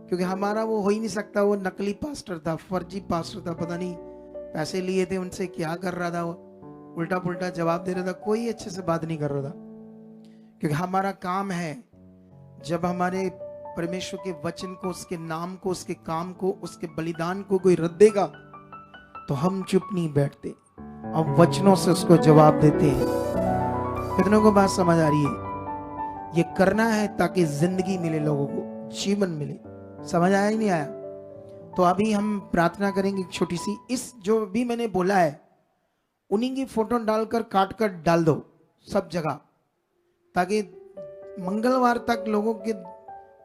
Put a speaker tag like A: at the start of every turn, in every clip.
A: क्योंकि हमारा वो हो ही नहीं सकता, वो नकली पास्टर था, फर्जी पास्टर था, पता नहीं पैसे लिए थे उनसे, क्या कर रहा था वो, उल्टा पुल्टा जवाब दे रहा था, कोई अच्छे से बात नहीं कर रहा था। क्योंकि हमारा काम है, जब हमारे परमेश्वर के वचन को, उसके नाम को, उसके काम को, उसके बलिदान को कोई रद्देगा तो हम चुप नहीं बैठते, हम वचनों से उसको जवाब देते हैं। कितनों को बात समझ आ रही है? ये करना है ताकि जिंदगी मिले, लोगों को जीवन मिले। समझ आया ही नहीं आया? तो अभी हम प्रार्थना करेंगे एक छोटी सी, इस जो भी मैंने बोला है उन्हीं की फोटो डालकर काट कर डाल दो सब जगह, ताकि मंगलवार तक लोगों के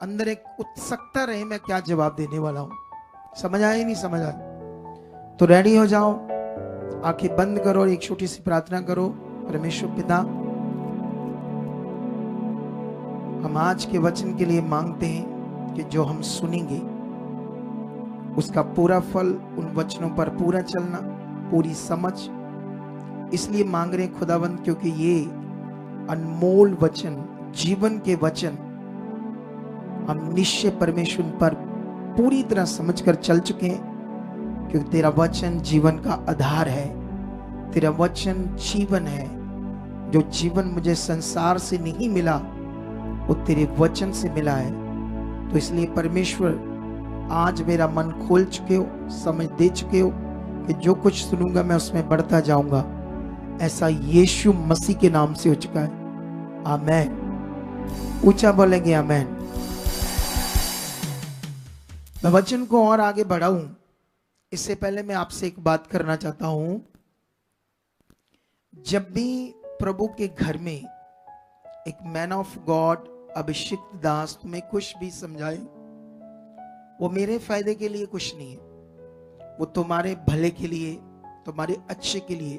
A: अंदर एक उत्सुकता रहे मैं क्या जवाब देने वाला हूं। समझ आया नहीं समझ आया? तो रेडी हो जाओ, आंखें बंद करो और एक छोटी सी प्रार्थना करो। परमेश्वर पिता, हम आज के वचन के लिए मांगते हैं कि जो हम सुनेंगे उसका पूरा फल, उन वचनों पर पूरा चलना, पूरी समझ, इसलिए मांग रहे खुदावंद, क्योंकि ये अनमोल वचन, जीवन के वचन, हम निश्चय परमेश्वर पर पूरी तरह समझकर चल चुके हैं। क्योंकि तेरा वचन जीवन का आधार है, तेरा वचन जीवन है। जो जीवन मुझे संसार से नहीं मिला वो तेरे वचन से मिला है। तो इसलिए परमेश्वर, आज मेरा मन खोल चुके हो, समझ दे चुके हो कि जो कुछ सुनूंगा मैं उसमें बढ़ता जाऊंगा। ऐसा यीशु मसीह के नाम से हो चुका है। आमेन। ऊंचा बोलेंगे आमेन। मैं वचन को और आगे बढ़ाऊं इससे पहले मैं आपसे एक बात करना चाहता हूं। जब भी प्रभु के घर में एक मैन ऑफ गॉड, अभिषिक्त दास तुम्हें कुछ भी समझाए, वो मेरे फायदे के लिए कुछ नहीं है, वो तुम्हारे भले के लिए, तुम्हारे अच्छे के लिए।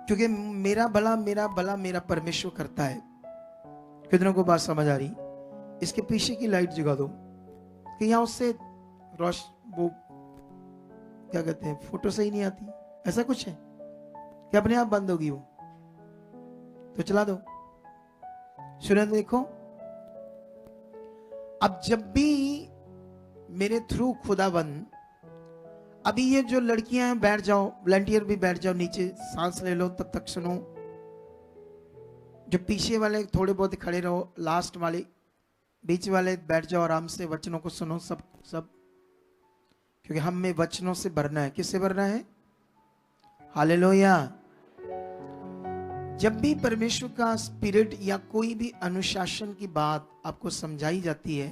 A: क्योंकि मेरा भला मेरा परमेश्वर करता है। कितनों को बात समझ आ रही? इसके पीछे की लाइट जगा दो कि यहां उससे वो क्या कहते हैं, फोटो सही नहीं आती, ऐसा कुछ है कि अपने आप बंद होगी वो, तो चला दो। सुनो देखो, अब जब भी मेरे थ्रू खुदाबंद, अभी ये जो लड़कियां हैं बैठ जाओ, वॉलंटियर भी बैठ जाओ नीचे, सांस ले लो, तब तक सुनो। जो पीछे वाले थोड़े बहुत खड़े रहो, लास्ट वाले, बीच वाले बैठ जाओ, आराम से वचनों को सुनो सब सब। क्योंकि हम में वचनों से भरना है। किससे भरना है? हालेलुया। जब भी परमेश्वर का स्पिरिट या कोई भी अनुशासन की बात आपको समझाई जाती है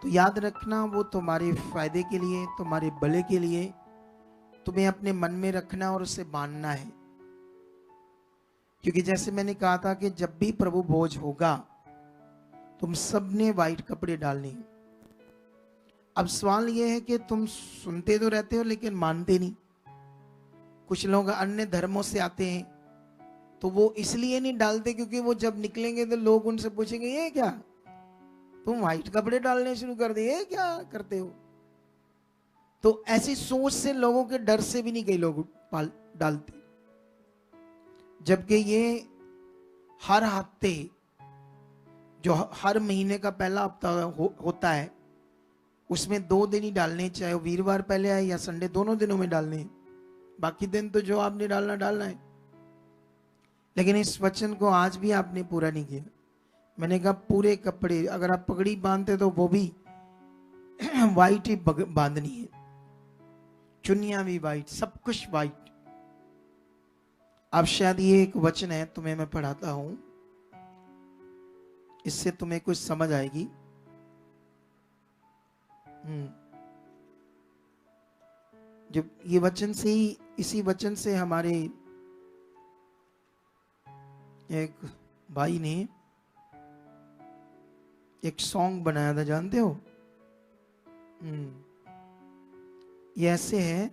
A: तो याद रखना वो तुम्हारे फायदे के लिए, तुम्हारे भले के लिए, तुम्हें अपने मन में रखना और उसे मानना है। क्योंकि जैसे मैंने कहा था कि जब भी प्रभु भोज होगा तुम सबने व्हाइट कपड़े डालने हैं। अब सवाल यह है कि तुम सुनते तो रहते हो लेकिन मानते नहीं। कुछ लोग अन्य धर्मों से आते हैं तो वो इसलिए नहीं डालते क्योंकि वो जब निकलेंगे तो लोग उनसे पूछेंगे, ये क्या तुम व्हाइट कपड़े डालने शुरू कर दिए, क्या करते हो? तो ऐसी सोच से, लोगों के डर से भी नहीं कई लोग डालते। जबकि ये हर हफ्ते, जो हर महीने का पहला हफ्ता होता है, उसमें 2 दिन ही डालने, चाहे वो वीरवार पहले आए या संडे, दोनों दिनों में डालने। बाकी दिन तो जो आपने डालना डालना है। लेकिन इस वचन को आज भी आपने पूरा नहीं किया। मैंने कहा पूरे कपड़े, अगर आप पगड़ी बांधते तो वो भी वाइट ही बांधनी है, चुन्नियां भी वाइट, सब कुछ वाइट। अब शायद ये एक वचन है, तुम्हें मैं पढ़ाता हूं, इससे तुम्हें कुछ समझ आएगी। जब ये वचन से ही, इसी वचन से हमारे एक भाई ने एक सॉन्ग बनाया था, जानते हो? ये ऐसे है,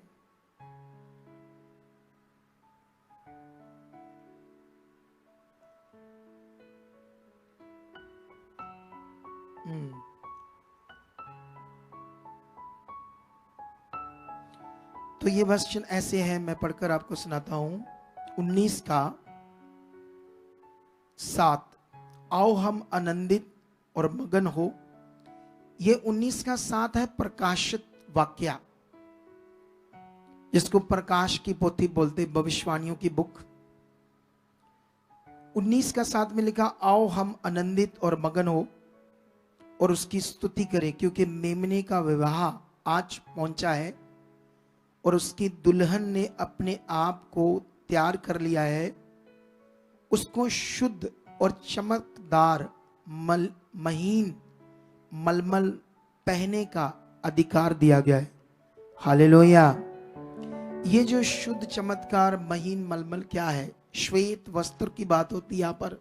A: तो ये वचन ऐसे है, मैं पढ़कर आपको सुनाता हूं। 19 का 7, आओ हम आनंदित और मगन हो, ये 19 का 7 है प्रकाशित वाक्या, जिसको प्रकाश की पोथी बोलते, भविष्यवाणियों की बुक। 19 का 7 में लिखा, आओ हम आनंदित और मगन हो और उसकी स्तुति करें, क्योंकि मेमने का विवाह आज पहुंचा है और उसकी दुल्हन ने अपने आप को तैयार कर लिया है। उसको शुद्ध और चमकदार महीन मलमल पहने का अधिकार दिया गया है। हालेलुया। ये जो शुद्ध चमत्कार महीन मलमल क्या है? श्वेत वस्त्र की बात होती है यहां पर,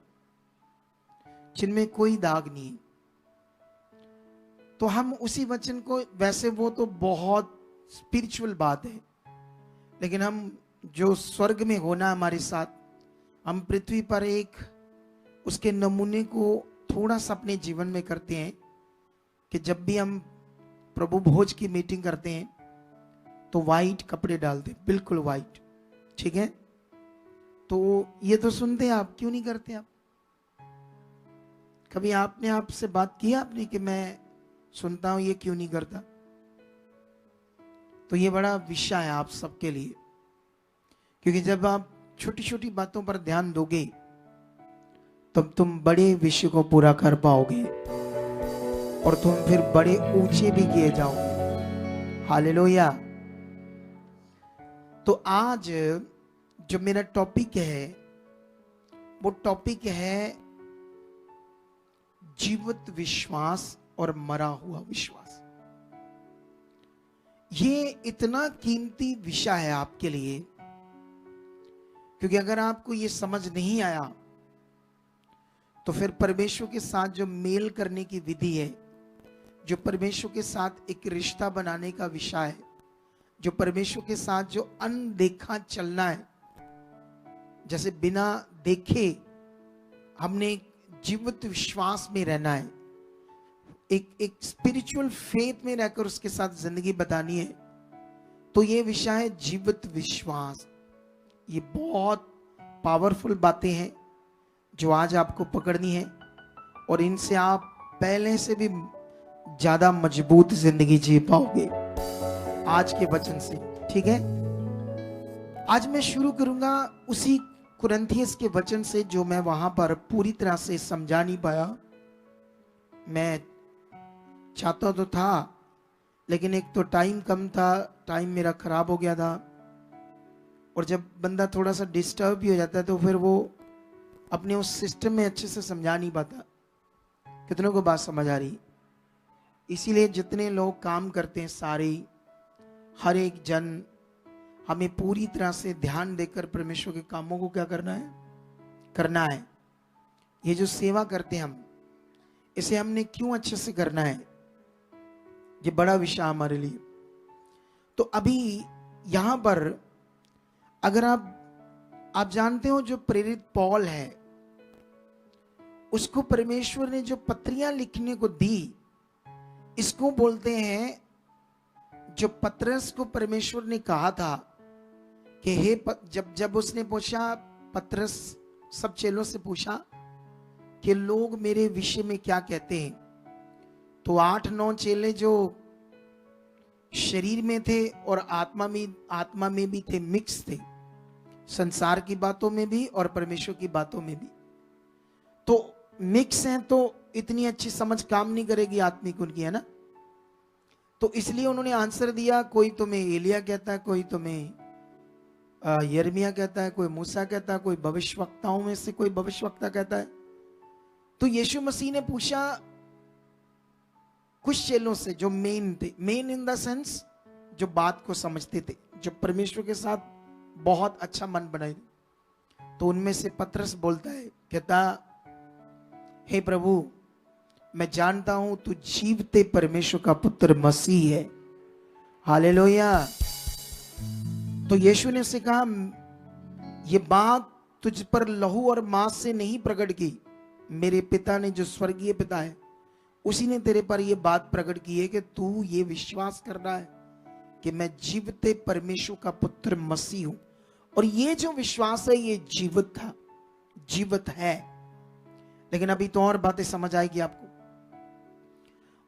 A: जिनमें कोई दाग नहीं। तो हम उसी वचन को, वैसे वो तो बहुत स्पिरिचुअल बात है, लेकिन हम जो स्वर्ग में होना हमारे साथ, हम पृथ्वी पर एक उसके नमूने को थोड़ा सा अपने जीवन में करते हैं कि जब भी हम प्रभु भोज की मीटिंग करते हैं तो वाइट कपड़े डालते हैं, बिल्कुल वाइट, ठीक है? तो ये तो सुनते हैं आप, क्यों नहीं करते आप? कभी आपने आपसे बात की आपने कि मैं सुनता हूं, ये क्यों नहीं करता? तो ये बड़ा विषय है आप सबके लिए, क्योंकि जब आप छोटी छोटी बातों पर ध्यान दोगे तब तुम बड़े विषय को पूरा कर पाओगे और तुम फिर बड़े ऊंचे भी किए जाओगे। हालेलुया। तो आज जो मेरा टॉपिक है वो टॉपिक है जीवित विश्वास और मरा हुआ विश्वास। ये इतना कीमती विषय है आपके लिए, क्योंकि अगर आपको ये समझ नहीं आया तो फिर परमेश्वर के साथ जो मेल करने की विधि है, जो परमेश्वर के साथ एक रिश्ता बनाने का विषय है, जो परमेश्वर के साथ जो अनदेखा चलना है, जैसे बिना देखे हमने जीवित विश्वास में रहना है, एक स्पिरिचुअल फेथ में रहकर उसके साथ जिंदगी बतानी है, तो ये विषय है जीवित विश्वास। ये बहुत पावरफुल बातें हैं जो आज आपको पकड़नी है और इनसे आप पहले से भी ज्यादा मजबूत जिंदगी जी पाओगे आज के वचन से, ठीक है? आज मैं शुरू करूंगा उसी कुरिन्थियस के वचन से जो मैं वहां पर पूरी तरह से समझा नहीं पाया। मैं चाहता तो था, लेकिन एक तो टाइम कम था, टाइम मेरा खराब हो गया था, और जब बंदा थोड़ा सा डिस्टर्ब भी हो जाता है तो फिर वो अपने उस सिस्टम में अच्छे से समझा नहीं पाता। कितनों को बात समझ आ रही? इसीलिए जितने लोग काम करते हैं सारे, हर एक जन, हमें पूरी तरह से ध्यान देकर परमेश्वर के कामों को क्या करना है। ये जो सेवा करते हैं हम, इसे हमने क्यों अच्छे से करना है, ये बड़ा विषय हमारे लिए। तो अभी यहां पर अगर आप जानते हो, जो प्रेरित पौल है उसको परमेश्वर ने जो पत्रियां लिखने को दी, इसको बोलते हैं, जो पतरस को परमेश्वर ने कहा था कि हे जब उसने पूछा, पतरस सब चेलों से पूछा कि लोग मेरे विषय में क्या कहते हैं, तो 8-9 चेले जो शरीर में थे और आत्मा में भी थे, मिक्स थे, संसार की बातों में भी और परमेश्वर की बातों में भी। तो मिक्स हैं तो इतनी अच्छी समझ काम नहीं करेगी आत्मिक उनकी, है ना? तो इसलिए उन्होंने आंसर दिया, कोई तुम्हें एलिया कहता है, कोई तुम्हें यिर्मयाह कहता है, कोई मूसा कहता है, कोई भविष्यवक्ताओं में से कोई भविष्यवक्ता कहता है। तो यीशु मसीह ने पूछा कुछ चेलों से जो मेन थे, मेन इन द सेंस जो बात को समझते थे, जो परमेश्वर के साथ बहुत अच्छा मन बनाए। तो उनमें से पतरस बोलता है, कहता, हे प्रभु, मैं जानता हूं तू जीवते परमेश्वर का पुत्र मसीह है। हालेलुया। तो यीशु ने उससे कहा, ये बात तुझ पर लहू और मांस से नहीं प्रकट की, मेरे पिता ने, जो स्वर्गीय पिता है, उसी ने तेरे पर यह बात प्रकट की है कि तू ये विश्वास करना है कि मैं जीवते परमेश्वर का पुत्र मसीह हूं। और ये जो विश्वास है ये जीवित था, जीवित है। लेकिन अभी तो और बातें समझ आएगी आपको।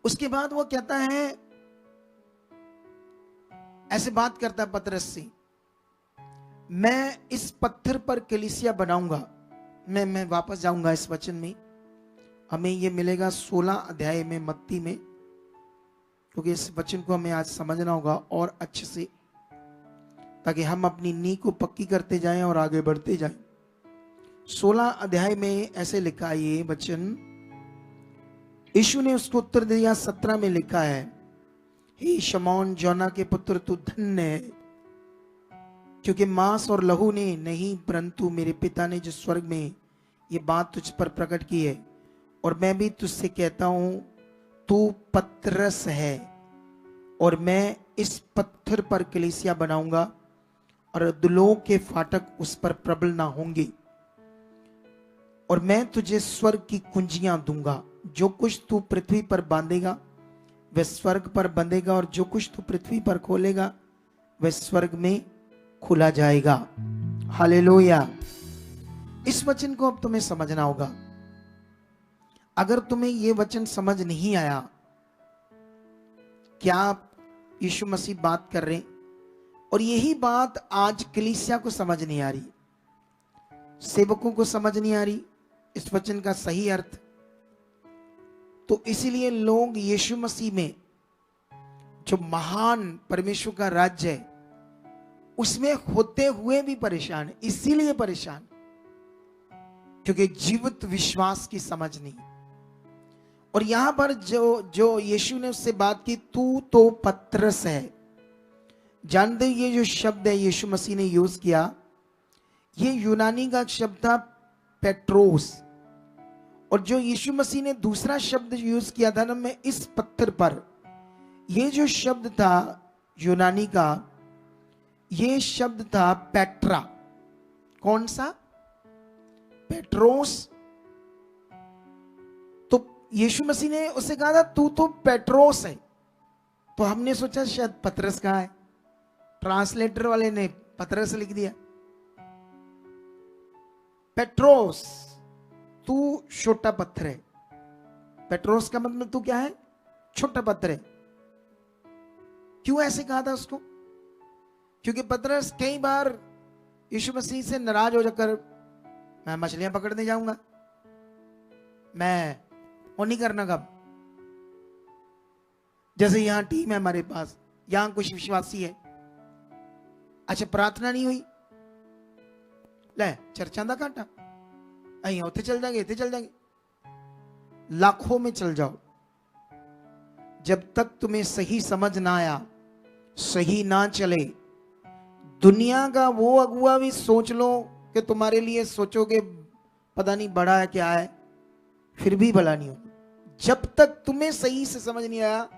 A: उसके बाद वो कहता है, ऐसे बात करता है पतरस से, मैं इस पत्थर पर कलीसिया बनाऊंगा। मैं वापस जाऊंगा इस वचन में, हमें ये मिलेगा 16 अध्याय में मत्ती में, क्योंकि इस वचन को हमें आज समझना होगा और अच्छे से, ताकि हम अपनी नींव को पक्की करते जाएं और आगे बढ़ते जाएं। 16 अध्याय में ऐसे लिखा है ये वचन, यीशु ने उसको उत्तर दिया, 17 में लिखा है, हे शमौन जोना के पुत्र तू धन्य है, क्योंकि मांस और लहू ने नहीं परंतु मेरे पिता ने जो स्वर्ग में ये बात तुझ पर प्रकट की है। और मैं भी तुझसे कहता हूं, तू पतरस है और मैं इस पत्थर पर कलीसिया बनाऊंगा और अधोलोक के फाटक उस पर प्रबल ना होंगे। और मैं तुझे स्वर्ग की कुंजियां दूंगा, जो कुछ तू पृथ्वी पर बांधेगा वह स्वर्ग पर बंधेगा, और जो कुछ तू पृथ्वी पर खोलेगा वह स्वर्ग में खुला जाएगा। हालेलुया। इस वचन को अब तुम्हें समझना होगा। अगर तुम्हें यह वचन समझ नहीं आया, क्या यीशु मसीह बात कर रहे हैं, और यही बात आज कलीसिया को समझ नहीं आ रही, सेवकों को समझ नहीं आ रही इस वचन का सही अर्थ, तो इसीलिए लोग यीशु मसीह में जो महान परमेश्वर का राज्य है उसमें होते हुए भी परेशान है। इसीलिए परेशान क्योंकि जीवित विश्वास की समझ नहीं। और यहां पर जो यीशु ने उससे बात की, तू तो पतरस है, जानते ये जो शब्द है यीशु मसीह ने यूज किया, ये यूनानी का शब्द था पेट्रोस, और जो यीशु मसीह ने दूसरा शब्द यूज किया था ना, मैं इस पत्थर पर, ये जो शब्द था यूनानी का, ये शब्द था पेट्रा। कौन सा? पेट्रोस। तो यीशु मसीह ने उसे कहा था तू तो पेट्रोस है, तो हमने सोचा शायद पतरस कहा है, ट्रांसलेटर वाले ने पतरस लिख दिया। पेट्रोस, तू छोटा पत्थर है। पेट्रोस का मतलब तू क्या है? छोटा पत्थर है। क्यों ऐसे कहा था उसको? क्योंकि पतरस कई बार यीशु मसीह से नाराज हो जाकर, मैं मछलियां पकड़ने जाऊंगा, मैं वो नहीं करना कब। जैसे यहां टीम है हमारे पास, यहां कुछ विश्वासी है, अच्छा प्रार्थना नहीं हुई, ले चर्चा का कांटा, अं उत्थे चल जाएंगे, इतने चल जाएंगे, लाखों में चल जाओ, जब तक तुम्हें सही समझ ना आया, सही ना चले, दुनिया का वो अगुआ भी सोच लो कि तुम्हारे लिए सोचोगे पता नहीं बड़ा है क्या है, फिर भी भला नहीं होगा। जब तक तुम्हें सही से समझ नहीं आया,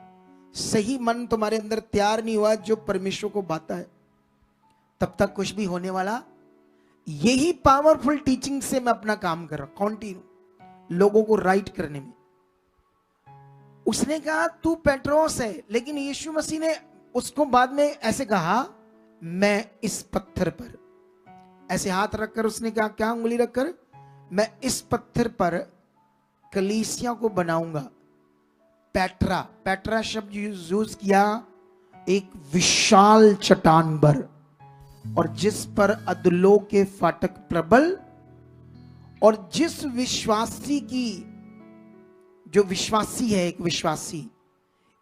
A: सही मन तुम्हारे अंदर तैयार नहीं हुआ जो परमेश्वर को बाता है, तब तक कुछ भी होने वाला। यही पावरफुल टीचिंग से मैं अपना काम कर रहा हूं, कॉन्टिन्यू लोगों को राइट करने में। उसने कहा तू पेट्रोस है, लेकिन यीशु मसीह ने उसको बाद में ऐसे कहा, मैं इस पत्थर पर, ऐसे हाथ रखकर उसने कहा, क्या उंगली रखकर, मैं इस पत्थर पर कलीसिया को बनाऊंगा। पेट्रा, पेट्रा शब्द यूज किया एक विशाल चट्टान पर, और जिस पर अधोलोक के फाटक प्रबल, और जिस विश्वासी की, जो विश्वासी है, एक विश्वासी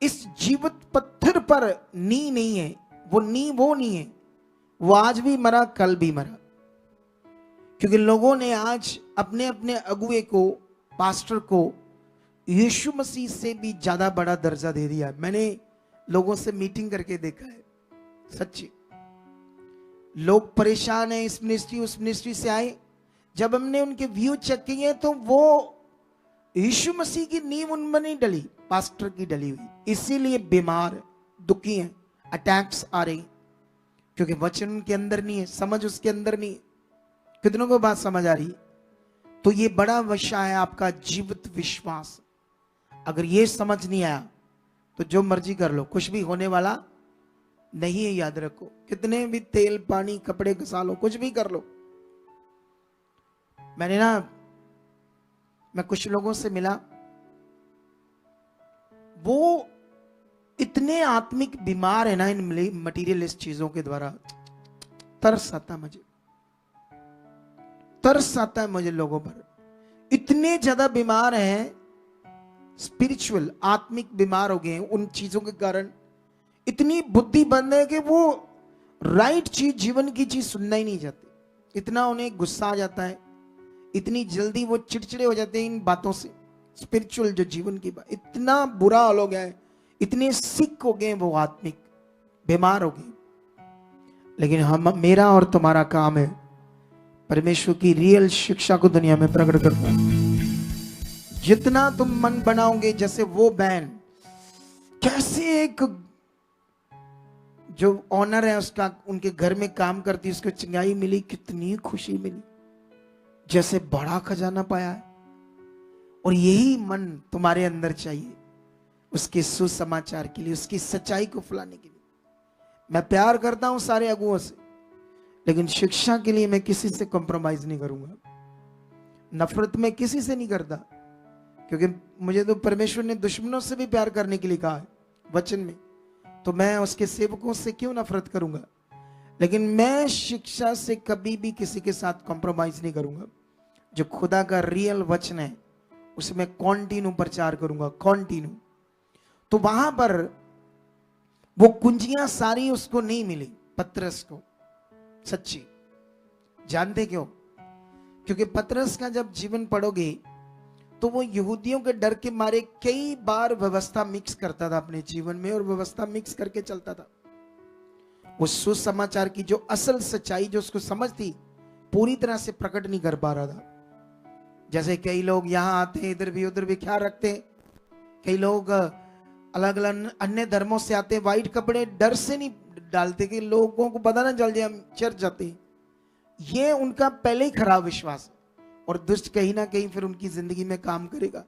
A: इस जीवित पत्थर पर नी नहीं है, वो नहीं है, वो आज भी मरा कल भी मरा। क्योंकि लोगों ने आज अपने अपने अगुए को, पास्टर को यीशु मसीह से भी ज्यादा बड़ा दर्जा दे दिया। मैंने लोगों से मीटिंग करके देखा है, सच्ची लोग परेशान है, इस मिनिस्ट्री उस मिनिस्ट्री से आए, जब हमने उनके व्यू चेक किए तो वो यीशु मसीह की नींव उनमें नहीं डली, पास्टर की डली हुई, इसीलिए बीमार दुखी हैं, अटैक्स आ रही, क्योंकि वचन उनके अंदर नहीं है, समझ उसके अंदर नहीं है। कितनों को बात समझ आ रही? तो ये बड़ा विषय है आपका जीवित विश्वास। अगर ये समझ नहीं आया तो जो मर्जी कर लो, कुछ भी होने वाला नहीं है, याद रखो। कितने भी तेल पानी कपड़े घसा लो, कुछ भी कर लो। मैं कुछ लोगों से मिला, वो इतने आत्मिक बीमार है ना इन मटीरियलिस्ट चीजों के द्वारा, तरस आता है मुझे, तरस आता है मुझे लोगों पर। इतने ज्यादा बीमार हैं, स्पिरिचुअल आत्मिक बीमार हो गए हैं उन चीजों के कारण। इतनी बुद्धि बंद है कि वो राइट चीज, जीवन की चीज सुनना ही नहीं चाहते। इतना उन्हें गुस्सा आ जाता है, इतनी जल्दी वो चिड़चिड़े हो जाते हैं इन बातों से। स्पिरिचुअल जो जीवन की बात, इतना बुरा हाल हो गया है, इतने सिक हो गए वो, आत्मिक बीमार हो गए। लेकिन हम, मेरा और तुम्हारा काम है परमेश्वर की रियल शिक्षा को दुनिया में प्रकट करना। जितना तुम मन बनाओगे, जैसे वो बहन, कैसे एक जो ऑनर है उसका, उनके घर में काम करती, उसको चिंगाई मिली, कितनी खुशी मिली, जैसे बड़ा खजाना पाया है। और यही मन तुम्हारे अंदर चाहिए, उसके सुसमाचार के लिए, उसकी सच्चाई को फैलाने के लिए। मैं प्यार करता हूं सारे अगुओं से, लेकिन शिक्षा के लिए मैं किसी से कॉम्प्रोमाइज नहीं करूंगा। नफरत में किसी से नहीं करता, क्योंकि मुझे तो परमेश्वर ने दुश्मनों से भी प्यार करने के लिए कहा है वचन में, तो मैं उसके सेवकों से क्यों नफरत करूंगा। लेकिन मैं शिक्षा से कभी भी किसी के साथ कॉम्प्रोमाइज नहीं करूंगा। जो खुदा का रियल वचन है उसमें कॉन्टिन्यू प्रचार करूंगा, कॉन्टिन्यू। तो वहां पर वो कुंजियां सारी उसको नहीं मिली, पतरस को, सच्ची। जानते क्यों? क्योंकि पतरस का जब जीवन पढ़ोगे तो वो यहूदियों के डर के मारे कई बार व्यवस्था मिक्स करता था अपने जीवन में, और व्यवस्था मिक्स करके चलता था। वो सुसमाचार की जो असल सच्चाई, जो उसको समझ थी, पूरी तरह से प्रकट नहीं कर पा रहा था। जैसे कई लोग यहां आते हैं, इधर भी उधर भी ख्याल रखते हैं। कई लोग अलग अलग अन्य धर्मों से आते हैं, व्हाइट कपड़े डर से नहीं डालते कि लोगों को पता ना चल जाए हम चर्च जाते हैं। ये उनका पहले ही खराब विश्वास है, और दुष्ट कहीं ना कहीं फिर उनकी जिंदगी में काम करेगा,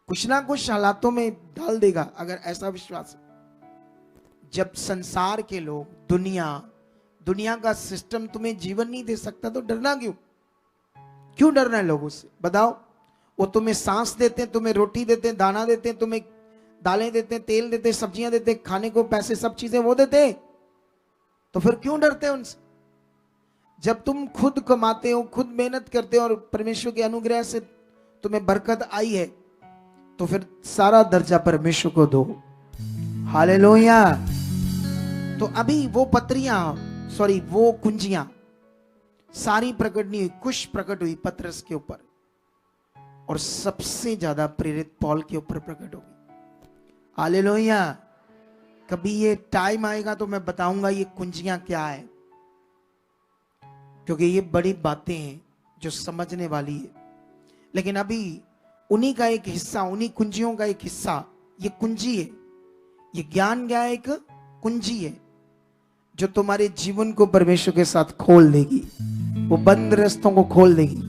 A: कुछ ना कुछ हालातों में डाल देगा, अगर ऐसा विश्वास है। जब संसार के लोग, दुनिया का सिस्टम तुम्हें जीवन नहीं दे सकता, तो डरना क्यों? क्यों डरना है लोगों से? बताओ। वो तुम्हें सांस देते हैं, तुम्हें रोटी देते हैं, दाना देते हैं, तुम्हें दालें देते हैं, तेल देते हैं, सब्जियां देते हैं, खाने को पैसे, सब चीजें वो देते हैं, तो फिर क्यों डरते हैं उनसे? जब तुम खुद कमाते हो, खुद मेहनत करते हो, और परमेश्वर के अनुग्रह से तुम्हें बरकत आई है, तो फिर सारा दर्जा परमेश्वर को दो। हालेलुया। तो अभी वो वो कुंजियां सारी प्रकट नहीं हुई, कुछ प्रकट हुई पतरस के ऊपर, और सबसे ज्यादा प्रेरित पौल के ऊपर प्रकट होगी। हालेलुया। कभी ये टाइम आएगा तो मैं बताऊंगा ये कुंजियां क्या है, क्योंकि ये बड़ी बातें हैं जो समझने वाली है। लेकिन अभी उन्हीं का एक हिस्सा, उन्हीं कुंजियों का एक हिस्सा, ये कुंजी है। ये ज्ञान क्या है? एक कुंजी है जो तुम्हारे जीवन को परमेश्वर के साथ खोल देगी, वो बंद रास्तों को खोल देगी।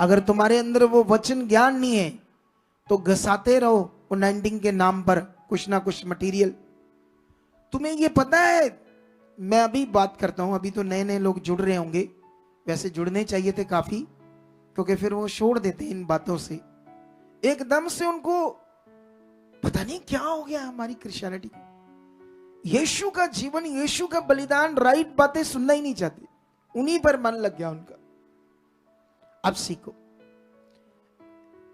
A: अगर तुम्हारे अंदर वो वचन ज्ञान नहीं है तो घसाते रहो अनॉइंटिंग के नाम पर कुछ ना कुछ मटेरियल। तुम्हें ये पता है, मैं अभी बात करता हूं, अभी तो नए नए लोग जुड़ रहे होंगे, वैसे जुड़ने चाहिए थे काफी, क्योंकि फिर वो छोड़ देते इन बातों से, एकदम से उनको पता नहीं क्या हो गया हमारी क्रिश्चियनिटी को। यीशु का जीवन, यीशु का बलिदान, राइट बातें सुनना ही नहीं चाहते, उन्हीं पर मन लग गया उनका। अब सीखो।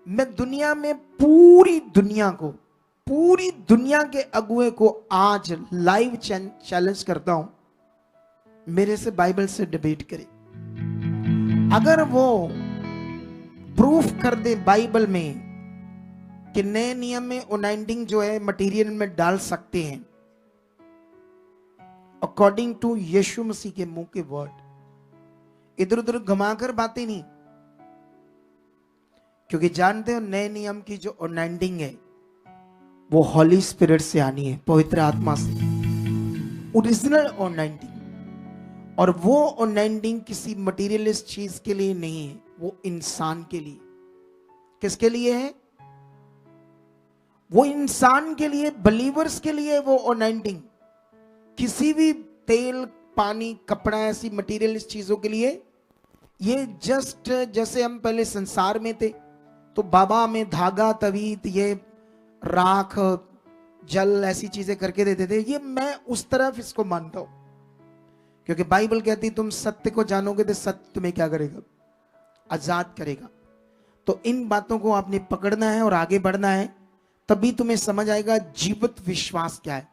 A: मैं दुनिया में पूरी दुनिया के अगुए को आज लाइव चैलेंज करता हूं, मेरे से बाइबल से डिबेट करे। अगर वो प्रूफ कर दे बाइबल में कि नए नियम में अनॉइंटिंग जो है मटेरियल में डाल सकते हैं अकॉर्डिंग टू यीशु मसीह के मुंह के वर्ड, इधर उधर घुमाकर बातें नहीं, क्योंकि जानते हो नए नियम की जो अनॉइंटिंग है वो हॉली स्पिरिट से आनी है, पवित्र आत्मा से, ओरिजिनल अनॉइंटिंग। और वो अनॉइंटिंग किसी मटेरियलिस्ट चीज के लिए नहीं है, वो इंसान के लिए। किसके लिए है? वो इंसान के लिए, बिलीवर्स के लिए वो अनॉइंटिंग। किसी भी तेल, पानी, कपड़ा, ऐसी मटेरियलिस्ट चीजों के लिए ये जस्ट, जैसे हम पहले संसार में थे तो बाबा में धागा, तवीत, ये राख, जल ऐसी चीजें करके देते थे, ये मैं उस तरफ इसको मानता हूं, क्योंकि बाइबल कहती तुम सत्य को जानोगे तो सत्य तुम्हें क्या करेगा, आजाद करेगा। तो इन बातों को आपने पकड़ना है और आगे बढ़ना है, तभी तुम्हें समझ आएगा जीवित विश्वास क्या है।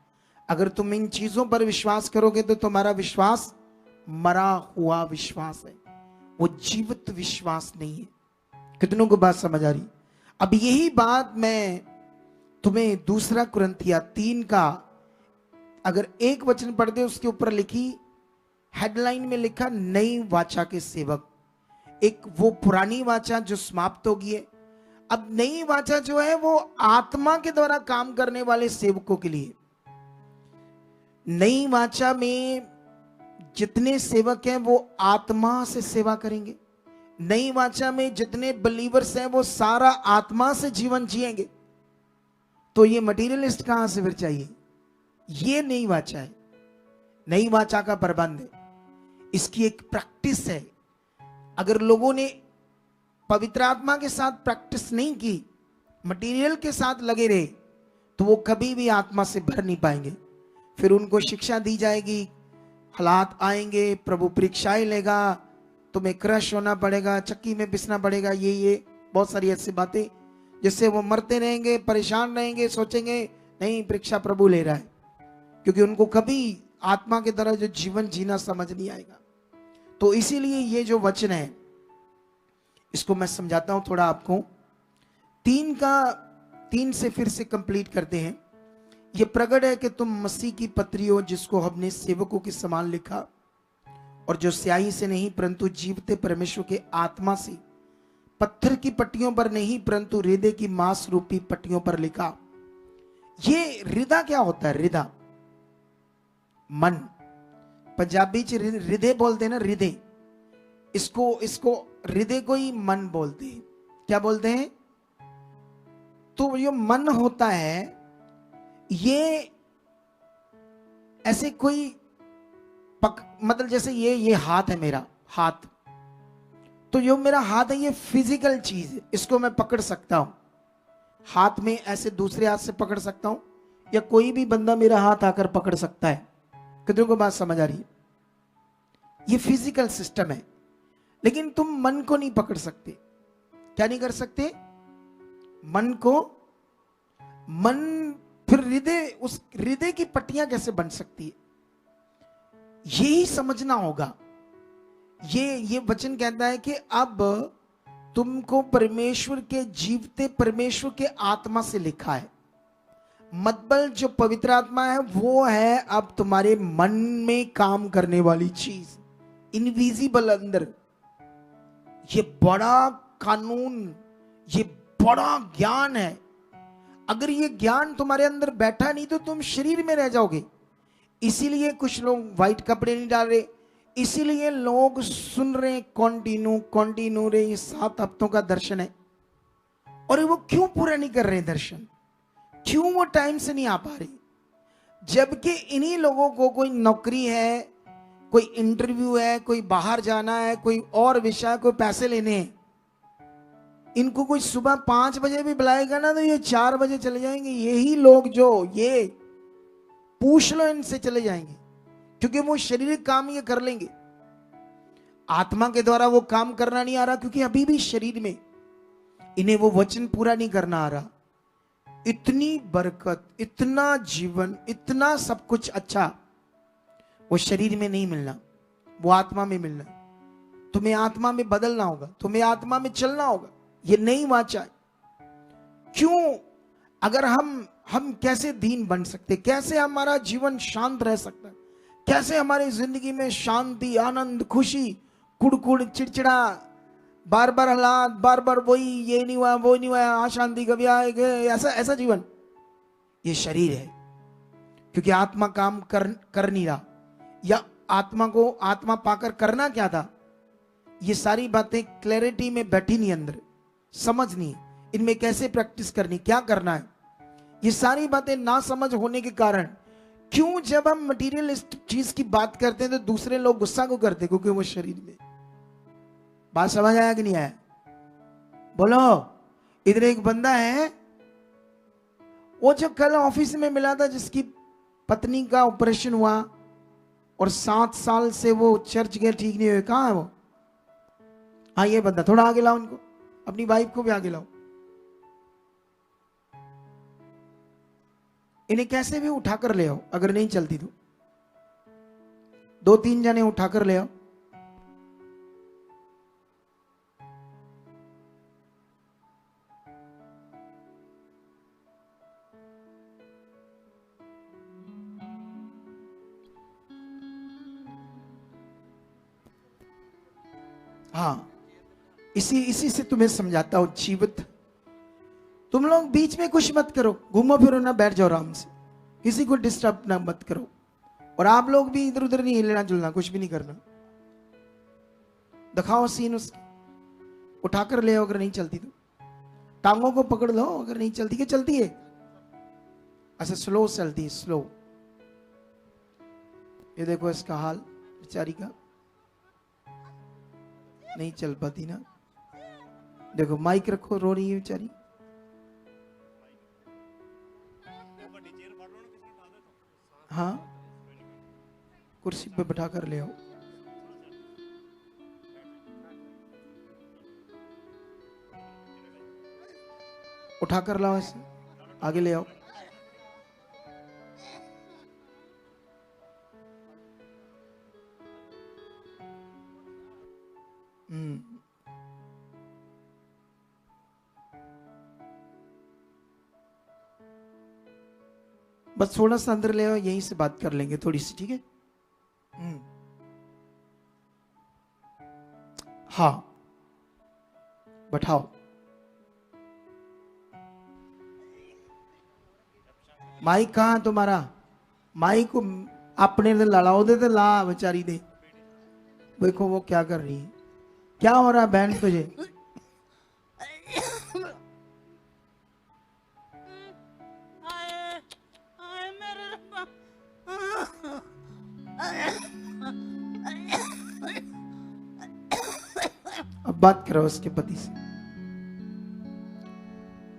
A: अगर तुम इन चीजों पर विश्वास करोगे तो तुम्हारा विश्वास मरा हुआ विश्वास है, वो जीवित विश्वास नहीं है। कितनों को बात समझ आ रही? अब यही बात मैं तुम्हें दूसरा कुरिन्थिया 3 का अगर एक वचन पढ़ दे, उसके ऊपर लिखी हेडलाइन में लिखा नई वाचा के सेवक। एक वो पुरानी वाचा जो समाप्त हो गई है, अब नई वाचा जो है वो आत्मा के द्वारा काम करने वाले सेवकों के लिए। नई वाचा में जितने सेवक हैं वो आत्मा से सेवा करेंगे। नई वाचा में जितने बिलीवर्स हैं वो सारा आत्मा से जीवन जिएंगे। तो ये मटीरियलिस्ट कहां से फिर चाहिए? ये नई वाचा है, नई वाचा का प्रबंध है, इसकी एक प्रैक्टिस है। अगर लोगों ने पवित्र आत्मा के साथ प्रैक्टिस नहीं की, मटेरियल के साथ लगे रहे, तो वो कभी भी आत्मा से भर नहीं पाएंगे। फिर उनको शिक्षा दी जाएगी, हालात आएंगे, प्रभु परीक्षाएं लेगा, तुम्हें क्रश होना पड़ेगा, चक्की में पिसना पड़ेगा, ये बहुत सारी ऐसी बातें जिससे वो मरते रहेंगे, परेशान रहेंगे, सोचेंगे नहीं परीक्षा प्रभु ले रहा है, क्योंकि उनको कभी आत्मा के तरह जो जीवन जीना समझ नहीं आएगा। तो इसीलिए ये जो वचन है इसको मैं समझाता हूं थोड़ा आपको। 3 से फिर से कंप्लीट करते हैं। ये प्रकट है कि तुम मसीह की पत्री हो, जिसको हमने सेवकों के समान लिखा, और जो स्याही से नहीं परंतु जीवते परमेश्वर के आत्मा से, पत्थर की पट्टियों पर नहीं परंतु हृदय की मांस रूपी पट्टियों पर लिखा। ये हृदय क्या होता है? हृदय मन, पंजाबी च हृदय बोलते हैं ना, हृदय। इसको हृदय को ही मन बोलते हैं। क्या बोलते हैं? तो ये मन होता है, ये ऐसे कोई मतलब जैसे ये हाथ है, मेरा हाथ, तो जो मेरा हाथ है ये फिजिकल चीज है, इसको मैं पकड़ सकता हूं हाथ में, ऐसे दूसरे हाथ से पकड़ सकता हूं, या कोई भी बंदा मेरा हाथ आकर पकड़ सकता है। कितनों को बात समझ आ रही है? ये फिजिकल सिस्टम है। लेकिन तुम मन को नहीं पकड़ सकते। क्या नहीं कर सकते? मन को। मन फिर हृदय, उस हृदय की पट्टियां कैसे बन सकती है? यही समझना होगा। ये वचन कहता है कि अब तुमको परमेश्वर के जीवते परमेश्वर के आत्मा से लिखा है। मतलब जो पवित्र आत्मा है वो है अब तुम्हारे मन में काम करने वाली चीज, इनविजिबल अंदर। ये बड़ा कानून, ये बड़ा ज्ञान है। अगर ये ज्ञान तुम्हारे अंदर बैठा नहीं तो तुम शरीर में रह जाओगे। इसीलिए कुछ लोग व्हाइट कपड़े नहीं डाल रहे, इसीलिए लोग सुन रहे कॉन्टिन्यू रे, ये 7 हफ्तों का दर्शन है, और वो क्यों पूरा नहीं कर रहे दर्शन? क्यों वो टाइम से नहीं आ पा रही? जबकि इन्हीं लोगों को कोई नौकरी है, कोई इंटरव्यू है, कोई बाहर जाना है, कोई और विषय, कोई पैसे लेने हैं। इनको कोई सुबह 5 बजे भी बुलाएगा ना तो ये 4 बजे चले जाएंगे। यही लोग जो ये पूछ लो इनसे, चले जाएंगे, क्योंकि वो शारीरिक काम ये कर लेंगे। आत्मा के द्वारा वो काम करना नहीं आ रहा, क्योंकि अभी भी शरीर में इन्हें वो वचन पूरा नहीं करना आ रहा। इतनी बरकत, इतना जीवन, इतना सब कुछ अच्छा वो शरीर में नहीं मिलना, वो आत्मा में मिलना। तुम्हें आत्मा में बदलना होगा, तुम्हें आत्मा में चलना होगा। ये नहीं वाचा है। क्यों? अगर हम कैसे दीन बन सकते, कैसे हमारा जीवन शांत रह सकता है, कैसे हमारी जिंदगी में शांति, आनंद, खुशी, कुड़कुड़, चिड़चिड़ा, बार बार हालात, बार बार वही, ये नहीं हुआ, वो नहीं हुआ, अशांति कभी आएगा, ऐसा जीवन, ये शरीर है। क्योंकि आत्मा काम कर नहीं रहा, या आत्मा पाकर करना क्या था, ये सारी बातें क्लैरिटी में बैठी नहीं, अंदर समझ नहीं, इनमें कैसे प्रैक्टिस करनी, क्या करना है, ये सारी बातें ना समझ होने के कारण क्यों जब हम मटीरियलिस्ट चीज की बात करते हैं तो दूसरे लोग गुस्सा को करते, क्योंकि वो शरीर में। बात समझ आया कि नहीं आया? बोलो। इधर एक बंदा है, वो जो कल ऑफिस में मिला था जिसकी पत्नी का ऑपरेशन हुआ और 7 साल से वो चर्च गए, ठीक नहीं हुए, कहाँ है वो? हाँ ये बंदा, थोड़ा आगे लाओ उनको, अपनी वाइफ को भी आगे लाओ। इन्हें कैसे भी उठाकर ले आओ, अगर नहीं चलती तो 2-3 जने उठाकर ले आओ। हाँ, इसी से तुम्हें समझाता हूं जीवित। तुम लोग बीच में कुछ मत करो, घूमो फिरो ना, बैठ जाओ आराम से, किसी को डिस्टर्ब ना मत करो। और आप लोग भी इधर उधर नहीं हिलना जुलना, कुछ भी नहीं करना। दिखाओ सीन उसकी, उठाकर ले आओ, अगर नहीं चलती तो टांगों को पकड़ लो, अगर नहीं चलती। क्या चलती है? अच्छा स्लो चलती है, स्लो। ये देखो इसका हाल बेचारी का, नहीं चल पाती ना। देखो माइक रखो, रो रही है बेचारी। हाँ, कुर्सी पे बैठा कर ले आओ। उठा कर लाओ, ऐसे आगे ले आओ। बस थोड़ा सा अंदर ले आओ, यहीं से बात कर लेंगे थोड़ी सी, ठीक है? हाँ बैठाओ। माइक कहाँ तुम्हारा? माइक को अपने से लड़ाओ दे, तो ला बेचारी दे। देखो वो क्या कर रही है। क्या हो रहा है बहन तुझे? अब बात करो उसके पति से।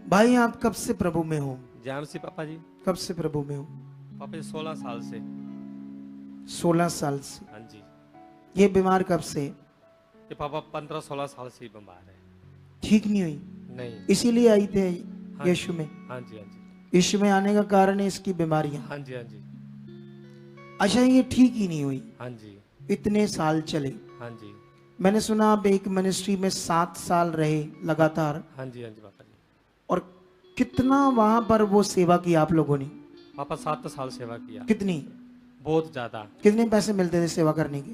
A: भाई आप कब से प्रभु में हो?
B: जान सी पापा जी।
A: कब से प्रभु में हो?
B: पापा जी 16 साल से।
A: 16 साल से?
B: हाँ जी। ये
A: बीमार कब से?
B: ये पापा 15-16 साल से बीमार है।
A: ठीक नहीं हुई?
B: नहीं।
A: इसीलिए आई थे
B: हाँ
A: यीशु में?
B: हाँ जी, हाँ जी।
A: यीशु में आने का कारण है इसकी बीमारियां?
B: हाँ जी, हाँ जी।
A: अच्छा ये ठीक ही नहीं हुई?
B: हाँ जी।
A: इतने साल चले?
B: हाँ जी।
A: मैंने सुना आप एक मिनिस्ट्री में 7 साल रहे लगातार?
B: हाँ जी, हाँ जी पापा जी।
A: और कितना वहां पर वो सेवा की आप लोगों ने?
B: पापा 7 साल सेवा किया।
A: कितनी?
B: बहुत ज्यादा।
A: कितने पैसे मिलते थे सेवा करने के?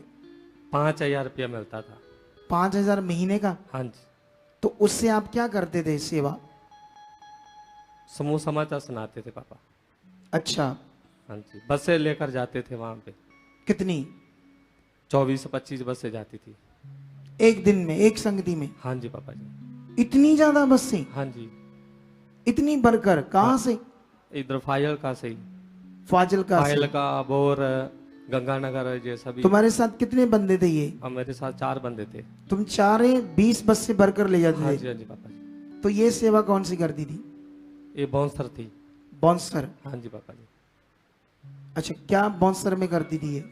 B: 5000 रुपया मिलता था।
A: 5000 महीने का?
B: हाँ जी।
A: तो उससे आप क्या करते थे सेवा?
B: समूह समाचार सुनाते थे पापा।
A: अच्छा।
B: हाँ जी, बसें लेकर जाते थे वहां पे।
A: कितनी?
B: 24-25 बसें जाती थी
A: एक दिन में, एक संगति में?
B: हाँ जी पापा जी।
A: इतनी ज्यादा बसें?
B: हाँ जी।
A: इतनी बढ़कर? कहाँ से?
B: इधर फाइल का सही।
A: फाजिल
B: का बोर गंगानगर ये सभी।
A: तुम्हारे साथ कितने बंदे थे ये?
B: मेरे साथ 4 बंदे थे।
A: तुम 20 बस से भरकर ले जाते थे?
B: हाँ जी, हाँ जी पापा जी।
A: तो ये सेवा कौन सी करती थी?
B: ये बाउंसर थी।
A: बाउंसर?
B: हाँ जी पापा जी।
A: अच्छा, क्या बाउंसर में करती थी ये?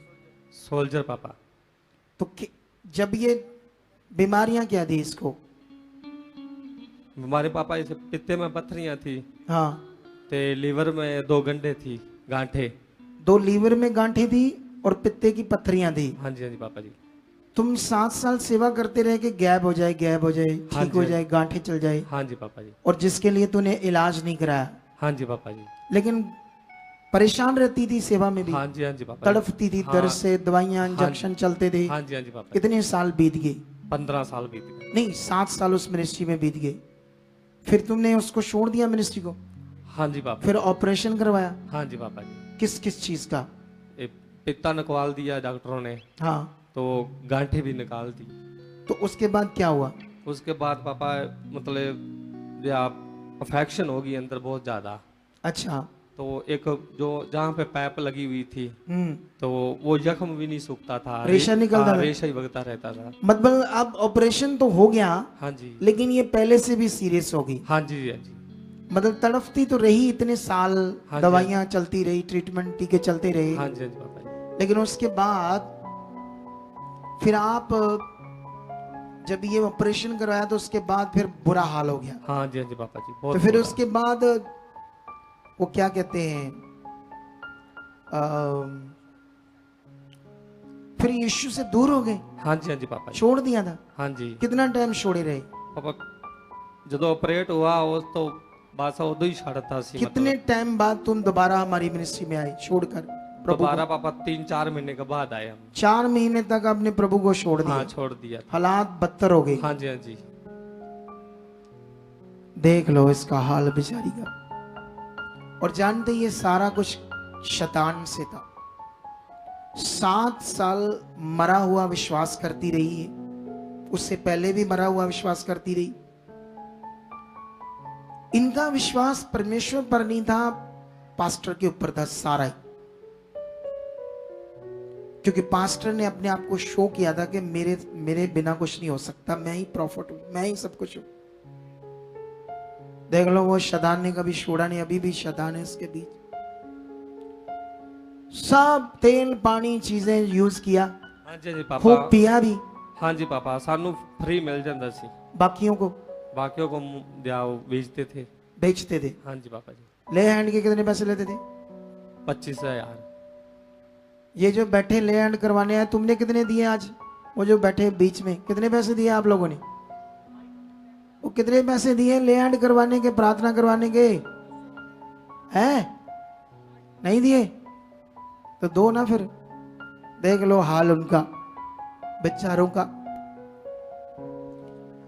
B: सोल्जर पापा।
A: तो जब ये बीमारियां क्या थी इसको?
B: हमारे पापा इसे पित्ते में पत्थरियां थी।
A: हाँ।
B: ते लीवर में 2 गंढे थी, गांठे।
A: 2 लीवर में गांठे थी और पित्ते की पत्थरियां थी?
B: हाँ जी, हाँ जी पापा जी।
A: तुम 7 साल सेवा करते रहे कि गैप हो जाए, गैप हो जाए, ठीक हो जाए, गांठे चल जाए?
B: हाँ जी पापा जी।
A: और जिसके लिए तूने इलाज नहीं कराया?
B: हाँ जी पापा जी।
A: लेकिन परेशान रहती थी सेवा में भी?
B: हाँ जी, हाँ जी पापा।
A: तड़पती थी दर्द से, दवाइयां इंजेक्शन चलते थे?
B: हाँ जी, हाँ जी पापा।
A: कितने साल बीत गए?
B: 15 साल बीत गए।
A: नहीं, 7 साल उस मिनिस्ट्री में बीत गए। फिर तुमने उसको छोड़ दिया मिनिस्ट्री को?
B: हाँ जी पापा।
A: फिर ऑपरेशन करवाया?
B: हाँ जी पापा जी।
A: किस किस चीज का?
B: पित्ता निकाल दिया डॉक्टरों ने।
A: हाँ।
B: तो गांठे भी निकाल दी।
A: तो उसके बाद क्या हुआ? उसके
B: बाद पापा मतलब अफेक्शन हो गई अंदर बहुत ज्यादा।
A: अच्छा।
B: तो एक जो जहाँ पे पाइप लगी हुई थी, तो वो जख्म भी नहीं सूखता था,
A: रेशा निकलता था?
B: रेशा ही बगता रहता था।
A: मतलब अब ऑपरेशन तो हो गया?
B: हाँ जी।
A: लेकिन ये पहले से भी सीरियस हो गई?
B: हाँ जी, हाँ जी।
A: मतलब तड़फती तो रही इतने साल,
B: हाँ जी।
A: दवाइयां चलती रही, ट्रीटमेंट टीके चलते रहे,
B: हाँ जी, हाँ जी पापा जी।
A: लेकिन उसके बाद फिर आप जब ये ऑपरेशन करवाया तो उसके बाद फिर बुरा हाल हो गया।
B: हाँ जी, हाँ जी पापा जी, बहुत
A: तो फिर
B: बुरा।
A: उसके बाद वो क्या कहते हैं, फिर यीशु से दूर हो गए,
B: हाँ जी, हाँ जी पापा जी।
A: छोड़ दिया था।
B: हाँ जी
A: कितना टाइम छोड़े रहे?
B: पापा, ਜਦੋਂ ਆਪਰੇਟ हुआ उस तो बस उदो ही छड़ता सी।
A: कितने टाइम बाद तुम दोबारा हमारी मिनिस्ट्री में आए छोड़कर प्रभु को?
B: दोबारा पापा 3-4 महीने के बाद आए हम।
A: 4 महीने तक आपने प्रभु को छोड़ दिया।
B: हाँ, छोड़ दिया।
A: हालात बदतर हो गए।
B: हाँ जी, हाँ जी।
A: देख लो इसका हाल बेचारी का। और जानते ये सारा कुछ शैतान से था। 7 साल मरा हुआ विश्वास करती रही है, उससे पहले भी मरा हुआ विश्वास करती रही। इनका विश्वास परमेश्वर पर नहीं था, पास्टर के ऊपर था सारा ही। क्योंकि पास्टर ने अपने आप को शो किया था कि मेरे बिना कुछ नहीं हो सकता, मैं ही प्रॉफिट हूं, मैं ही सब कुछ हूं। देख लो वो शैतान ने कभी छोड़ा नहीं, अभी भी शैतान है इसके बीच। सब तेल पानी चीजें यूज किया,
B: हाँ जी, हाँ जी पापा।
A: खूब पिया भी,
B: हाँ जी पापा, सानू फ्री मिल जाता सी,
A: बाकियों को
B: बाकियों को बेचते थे।
A: बेचते थे।
B: हाँ जी पापा जी।
A: ले हैंड के कितने पैसे लेते थे?
B: 25,000।
A: ये जो बैठे ले हैंड करवाने आए, तुमने कितने दिए आज? वो जो बैठे बीच में, कितने पैसे दिए आप लोगों ने? वो कितने पैसे दिए ले हैंड करवाने के, प्रार्थना करवाने के? हैं? नहीं दिए तो दो ना फिर। देख लो हाल उनका, बेचारों का।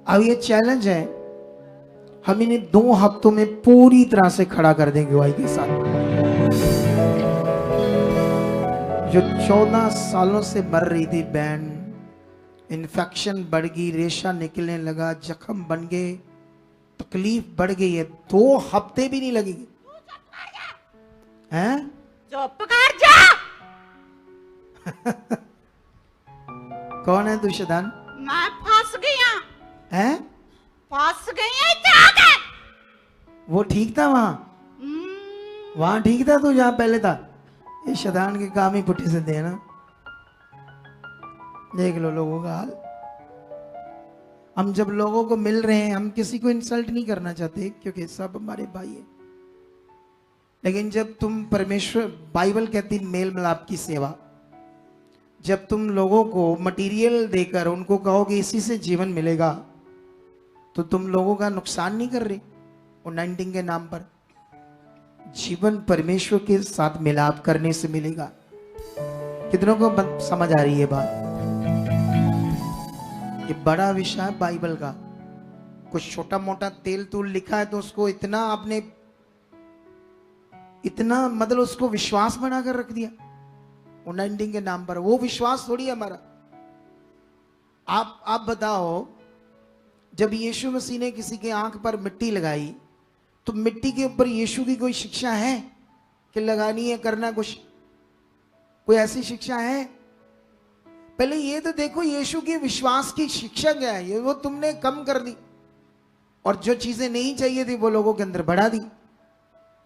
A: अब ये चैलेंज है, हम इन्हें 2 हफ्तों में पूरी तरह से खड़ा कर देंगे गवाही के साथ। जो 14 सालों से मर रही थी बहन, इन्फेक्शन बढ़ गई, रेशा निकलने लगा, जख्म बन गए, तकलीफ बढ़ गई है, 2 हफ्ते भी नहीं लगेंगे। हैं?
C: चुप कर जा।
A: कौन है तू शैतान?
C: मैं फंस गया।
A: हैं?
C: फंस गई है जाके।
A: वो ठीक था वहां ठीक था तू जहां पहले था? ये शैतान के काम ही पुट्ठे से थे ना। देख लो लोगों का हाल। हम जब लोगों को मिल रहे हैं, हम किसी को इंसल्ट नहीं करना चाहते क्योंकि सब हमारे भाई है, लेकिन जब तुम परमेश्वर, बाइबल कहती मेल मिलाप की सेवा, जब तुम लोगों को मटेरियल देकर उनको कहोगे इसी से जीवन मिलेगा, तो तुम लोगों का नुकसान नहीं कर रहे। अनॉइंटिंग के नाम पर जीवन परमेश्वर के साथ मिलाप करने से मिलेगा। कितनों को समझ आ रही है बात? ये बड़ा विषय है बाइबल का। कुछ छोटा मोटा तेल तूल लिखा है तो उसको इतना आपने, इतना मतलब उसको विश्वास बनाकर रख दिया अनॉइंटिंग के नाम पर। वो विश्वास थोड़ी है हमारा। आप बताओ, जब यीशु मसीह ने किसी के आंख पर मिट्टी लगाई तो मिट्टी के ऊपर यीशु की कोई शिक्षा है कि लगानी है, करना कुछ? कोई ऐसी शिक्षा है? पहले ये तो देखो यीशु की विश्वास की शिक्षा क्या है, ये वो तुमने कम कर दी, और जो चीजें नहीं चाहिए थी वो लोगों के अंदर बढ़ा दी।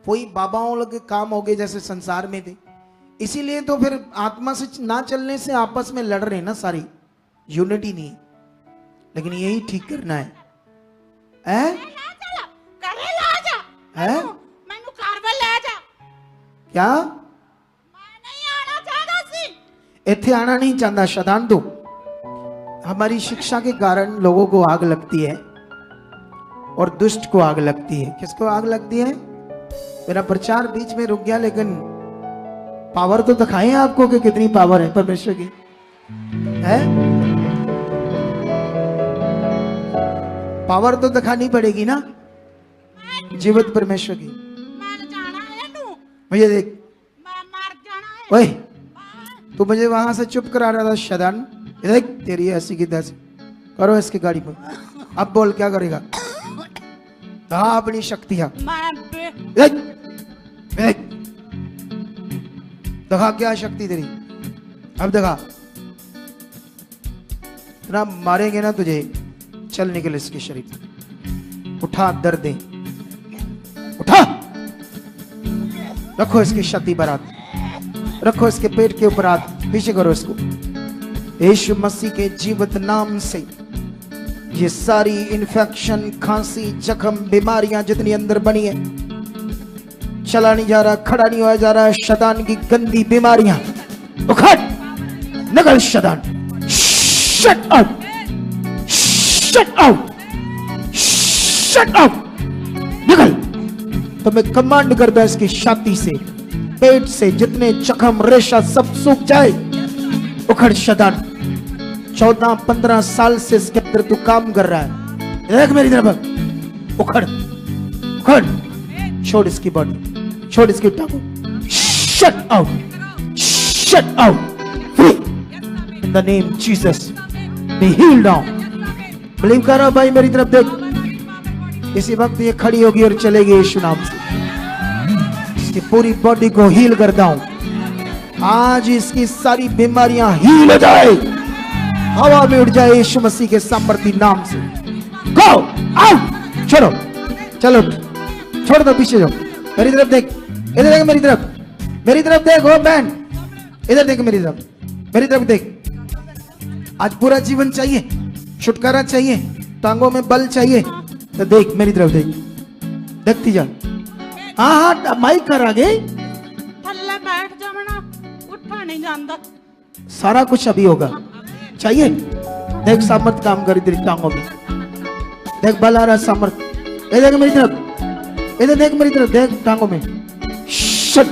A: वही बाबाओं के काम हो गए जैसे संसार में थे। इसीलिए तो फिर आत्मा से ना चलने से आपस में लड़ रहे ना, सारी यूनिटी नहीं। लेकिन यही ठीक करना है।
C: मैनू घर में ले जा।
A: क्या?
C: मैं नहीं आना चाहता सी।
A: इत्थे आना नहीं चाहता शैतान तू। हमारी शिक्षा के कारण लोगों को आग लगती है और दुष्ट को आग लगती है। किसको आग लगती है? मेरा प्रचार बीच में रुक गया, लेकिन पावर तो दिखाएं आपको कि कितनी पावर है परमेश्वर की। है पावर तो दिखानी पड़ेगी ना जीवित परमेश्वर की।
C: मैं जाना है नू।
A: मुझे देख,
C: मैं मर जाना है।
A: ओए तू मुझे वहां से चुप करा रहा था शैतान। देख तेरी ऐसी की तैसी। करो इसकी गाड़ी पर। अब बोल क्या करेगा? हाँ अपनी शक्तियां दिखा, क्या शक्ति तेरी? अब दिखा। ना मारेंगे ना तुझे, चल निकल इसके शरीर। उठा दर्द दे। रखो इसकी छाती पर हाथ, रखो इसके पेट के ऊपर हाथ, पीछे करो इसको। यीशु मसीह के जीवित नाम से ये सारी इन्फेक्शन, खांसी, जख्म, बीमारियां जितनी अंदर बनी है, चला नहीं जा रहा, खड़ा नहीं हुआ जा रहा, शैतान की गंदी बीमारियां उखड़, निकल शैतान, shut out, shut out, shut out, निकल। तो मैं कमांड करता हूं इसकी छाती से, पेट से जितने जख्म, रेशा सब सूख जाए। उखड़ शैतान। 14-15 साल से इसके अंदर तू काम कर रहा है, देख मेरी तरफ, उखड़, उखड़, छोड़ इसकी बॉडी, छोड़ इसकी टांगों, shut out, shut out, free in the name Jesus, be healed now. Believe कर रहा भाई, मेरी तरफ देख। इसी वक्त ये खड़ी होगी और चलेगी यीशु नाम से। इसकी पूरी बॉडी को हील करता हूं। आज इसकी सारी बीमारियां हील हो जाए, हवा में उड़ जाए यीशु मसीह के सामर्थी नाम से। गो आउट, छोड़ो, चलो छोड़ दो, पीछे जाओ। मेरी तरफ देख, इधर देख मेरी तरफ, मेरी तरफ देख। ओ बहन इधर देख मेरी तरफ, मेरी तरफ देख। आज पूरा जीवन चाहिए, छुटकारा चाहिए, टांगों में बल चाहिए, तो देख मेरी तरफ देख, देखती जा। हाँ हाँ माइक कर आगे,
C: थल्ले बैठ जावना, उठा नहीं जाता।
A: सारा कुछ अभी होगा, चाहिए। देख सामर्थ काम करी तेरी टांगों में, देख बल आ रहा सामर्थ। ये देख मेरी तरफ, इधर देख मेरी तरफ, देख टांगों में। शट,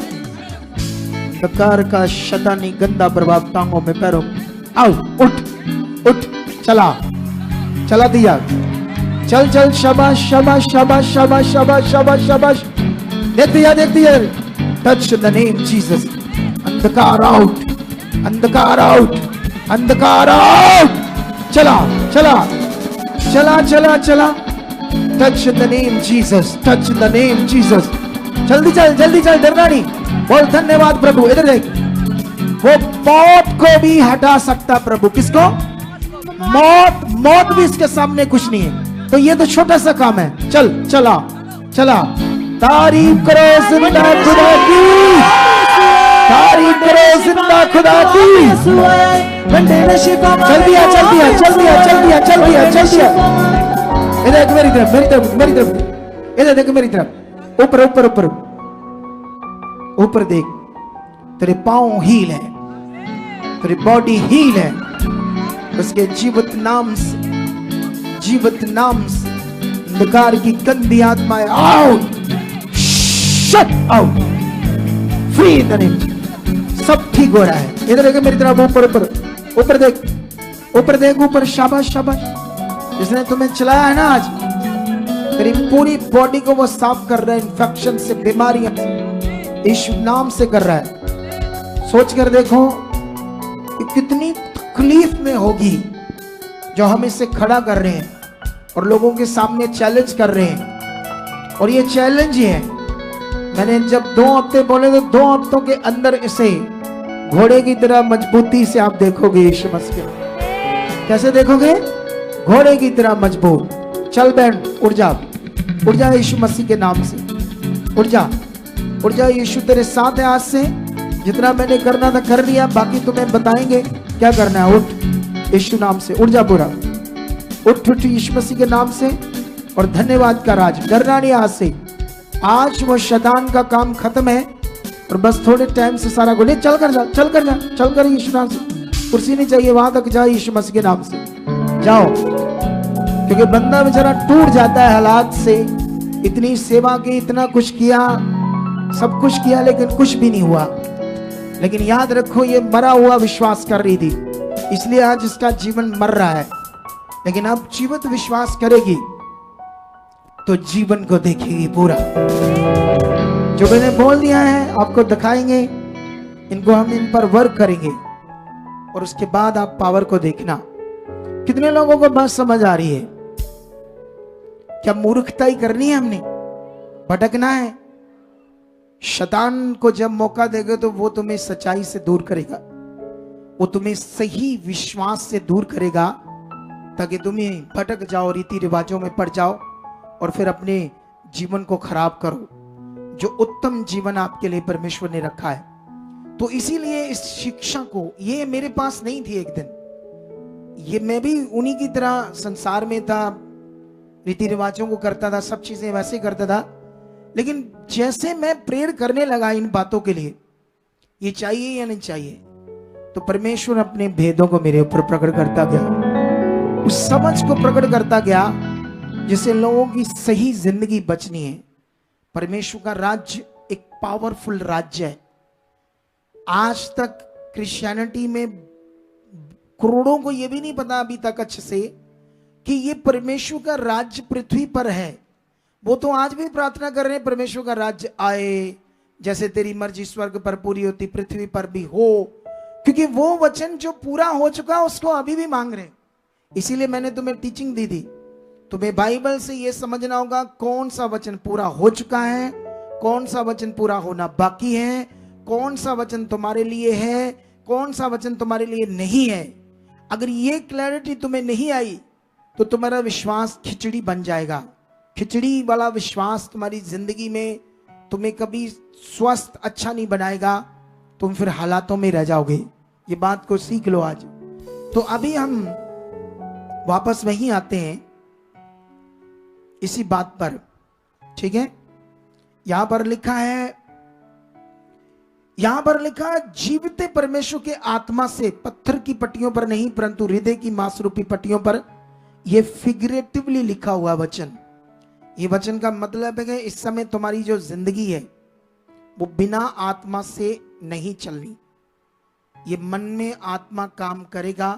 A: अंधकार का शैतानी गंदा प्रभाव टांगों में, पैरों में। आओ, उठ उठ, चला चला दिया, चल चल, शाबाश शाबाश शाबाश शाबाश शाबाश शाबाश शाबाश। देख दिया, देख दिया। Touch the name Jesus. अंधकार आउट, अंधकार आउट, अंधकार आउट। चला चला चला चला चला। Touch the name Jesus, touch the name Jesus. जल्दी चल, जल्दी चल, डरना नहीं। बोल धन्यवाद प्रभु। इधर देख, वो मौत को भी हटा सकता प्रभु। किसको? मौत, मौत भी इसके सामने कुछ नहीं है। तो ये तो छोटा सा काम है। चल चला चला। तारीफ करो जिंदा खुदा की, तारीफ करो जिंदा खुदा की। चल दिया चल दिया चल दिया चल दिया चल दिया चल दिया। इधर देख मेरी तरफ, मेरी तरफ, मेरी तरफ। इधर देख मेरी तरफ, ऊपर ऊपर ऊपर ऊपर देख। तेरे पांव हील है, तेरी बॉडी हील है। उसके जीवित नाम से, जीवित नाम से अंधकार की गंदी आत्माएं out, shut out, free in the name. सब ठीक हो रहा है। इधर देख मेरी तरफ, ऊपर ऊपर ऊपर देख, ऊपर देख, ऊपर। शाबाश शाबाश। जिसने तुम्हें चलाया है ना आज, तेरी पूरी बॉडी को वो साफ कर रहा है इन्फेक्शन से, बीमारियों से, यीशु नाम से कर रहा है। सोच कर देखो कि कितनी तकलीफ में होगी जो हम इसे खड़ा कर रहे हैं और लोगों के सामने चैलेंज कर रहे हैं। और ये चैलेंज ही है। मैंने जब 2 हफ्ते बोले तो 2 हफ्तों के अंदर इसे घोड़े की तरह मजबूती से आप देखोगे यीशु मसीह। कैसे देखोगे? घोड़े की तरह मजबूत। चल बहन, उड़ जा, उड़ जा यीशु मसीह के नाम से। उड़ जा, उड़ जा। यीशु तेरे साथ है। आज से जितना मैंने करना था कर लिया, बाकी तुम्हें बताएंगे क्या करना है। उठ यीशु नाम से, उड़ जा पूरा। उठ उठ यीशु मसीह के नाम से। और धन्यवाद का राज डरना नहीं। आज से, आज वो शैतान का काम खत्म है और बस थोड़े टाइम से सारा गोले। चल कर जा, चल कर जा, चल कर यीशु नाम से। कुर्सी नहीं चाहिए, वहां तक जा यीशु मसीह के नाम से जाओ। क्योंकि बंदा बेचारा टूट जाता है हालात से। इतनी सेवा की, इतना कुछ किया, सब कुछ किया, लेकिन कुछ भी नहीं हुआ। लेकिन याद रखो, ये मरा हुआ विश्वास कर रही थी, इसलिए आज इसका जीवन मर रहा है। लेकिन अब जीवित विश्वास करेगी तो जीवन को देखेगी पूरा। जो मैंने बोल दिया है आपको दिखाएंगे, इनको हम इन पर वर्क करेंगे और उसके बाद आप पावर को देखना। कितने लोगों को बात समझ आ रही है? क्या मूर्खता ही करनी है हमने? भटकना है? शैतान को जब मौका देगा तो वो तुम्हें सच्चाई से दूर करेगा, वो तुम्हें सही विश्वास से दूर करेगा, ताकि तुम्हें भटक जाओ, रीति रिवाजों में पड़ जाओ और फिर अपने जीवन को खराब करो। जो उत्तम जीवन आपके लिए परमेश्वर ने रखा है। तो इसीलिए इस शिक्षा को, ये मेरे पास नहीं थी एक दिन, ये मैं भी उन्हीं की तरह संसार में था, रीति रिवाजों को करता था, सब चीजें वैसे करता था। लेकिन जैसे मैं प्रेयर करने लगा इन बातों के लिए, ये चाहिए या नहीं चाहिए, तो परमेश्वर अपने भेदों को मेरे ऊपर प्रकट करता गया, उस समझ को प्रकट करता गया जिससे लोगों की सही जिंदगी बचनी है। परमेश्वर का राज्य एक पावरफुल राज्य है। आज तक क्रिश्चियनिटी में करोड़ों को यह भी नहीं पता अभी तक अच्छे से कि ये परमेश्वर का राज्य पृथ्वी पर है। वो तो आज भी प्रार्थना कर रहे हैं परमेश्वर का राज्य आए, जैसे तेरी मर्जी स्वर्ग पर पूरी होती पृथ्वी पर भी हो, क्योंकि वो वचन जो पूरा हो चुका उसको अभी भी मांग रहे। इसीलिए मैंने तुम्हें टीचिंग दी थी, तुम्हें बाइबल से ये समझना होगा कौन सा वचन पूरा हो चुका है, कौन सा वचन पूरा होना बाकी है, कौन सा वचन तुम्हारे लिए है, कौन सा वचन तुम्हारे लिए नहीं है। अगर ये क्लैरिटी तुम्हें नहीं आई तो तुम्हारा विश्वास खिचड़ी बन जाएगा। खिचड़ी वाला विश्वास तुम्हारी जिंदगी में तुम्हें कभी स्वस्थ अच्छा नहीं बनाएगा, तुम फिर हालातों में रह जाओगे। ये बात को सीख लो आज। तो अभी हम वापस वहीं आते हैं इसी बात पर, ठीक है। यहां पर लिखा है, जीवते परमेश्वर के आत्मा से, पत्थर की पट्टियों पर नहीं परंतु हृदय की मांस रूपी पट्टियों पर। यह फिगरेटिवली लिखा हुआ वचन, ये वचन का मतलब है कि इस समय तुम्हारी जो जिंदगी है वो बिना आत्मा से नहीं चलनी। ये मन में आत्मा काम करेगा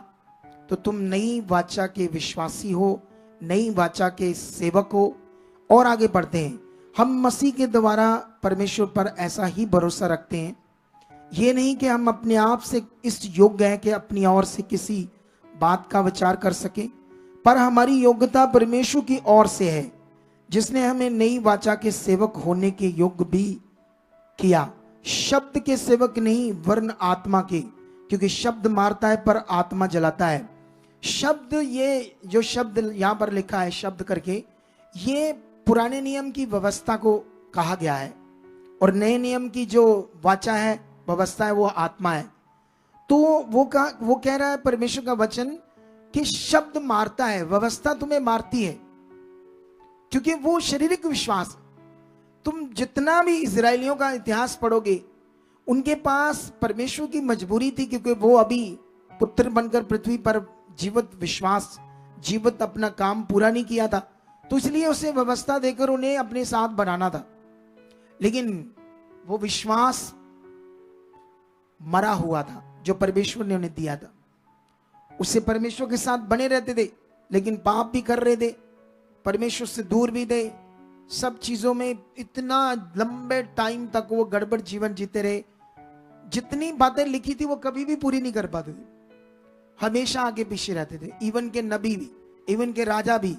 A: तो तुम नई वाचा के विश्वासी हो, नई वाचा के सेवक हो। और आगे बढ़ते हैं, हम मसीह के द्वारा परमेश्वर पर ऐसा ही भरोसा रखते हैं, ये नहीं कि हम अपने आप से इस योग्य हैं कि अपनी ओर से किसी बात का विचार कर सके, पर हमारी योग्यता परमेश्वर की ओर से है, जिसने हमें नई वाचा के सेवक होने के योग्य भी किया। शब्द के सेवक नहीं वरन आत्मा के, क्योंकि शब्द मारता है पर आत्मा जलाता है। शब्द, ये जो शब्द यहां पर लिखा है शब्द करके, ये पुराने नियम की व्यवस्था को कहा गया है, और नए नियम की जो वाचा है, व्यवस्था है, वो आत्मा है। तो वो कह रहा है परमेश्वर का वचन कि शब्द मारता है, व्यवस्था तुम्हें मारती है, क्योंकि वो शारीरिक विश्वास। तुम जितना भी इजरायलियों का इतिहास पढ़ोगे, उनके पास परमेश्वर की मजबूरी थी, क्योंकि वो अभी पुत्र बनकर पृथ्वी पर जीवित विश्वास, जीवित अपना काम पूरा नहीं किया था, तो इसलिए उसे व्यवस्था देकर उन्हें अपने साथ बनाना था। लेकिन वो विश्वास मरा हुआ था जो परमेश्वर ने उन्हें दिया था। उससे परमेश्वर के साथ बने रहते थे, लेकिन पाप भी कर रहे थे, परमेश्वर से दूर भी थे, सब चीजों में इतना लंबे टाइम तक वो गड़बड़ जीवन जीते रहे। जितनी बातें लिखी थी वो कभी भी पूरी नहीं कर पाते थे, हमेशा आगे पीछे रहते थे। इवन के नबी भी, इवन के राजा भी,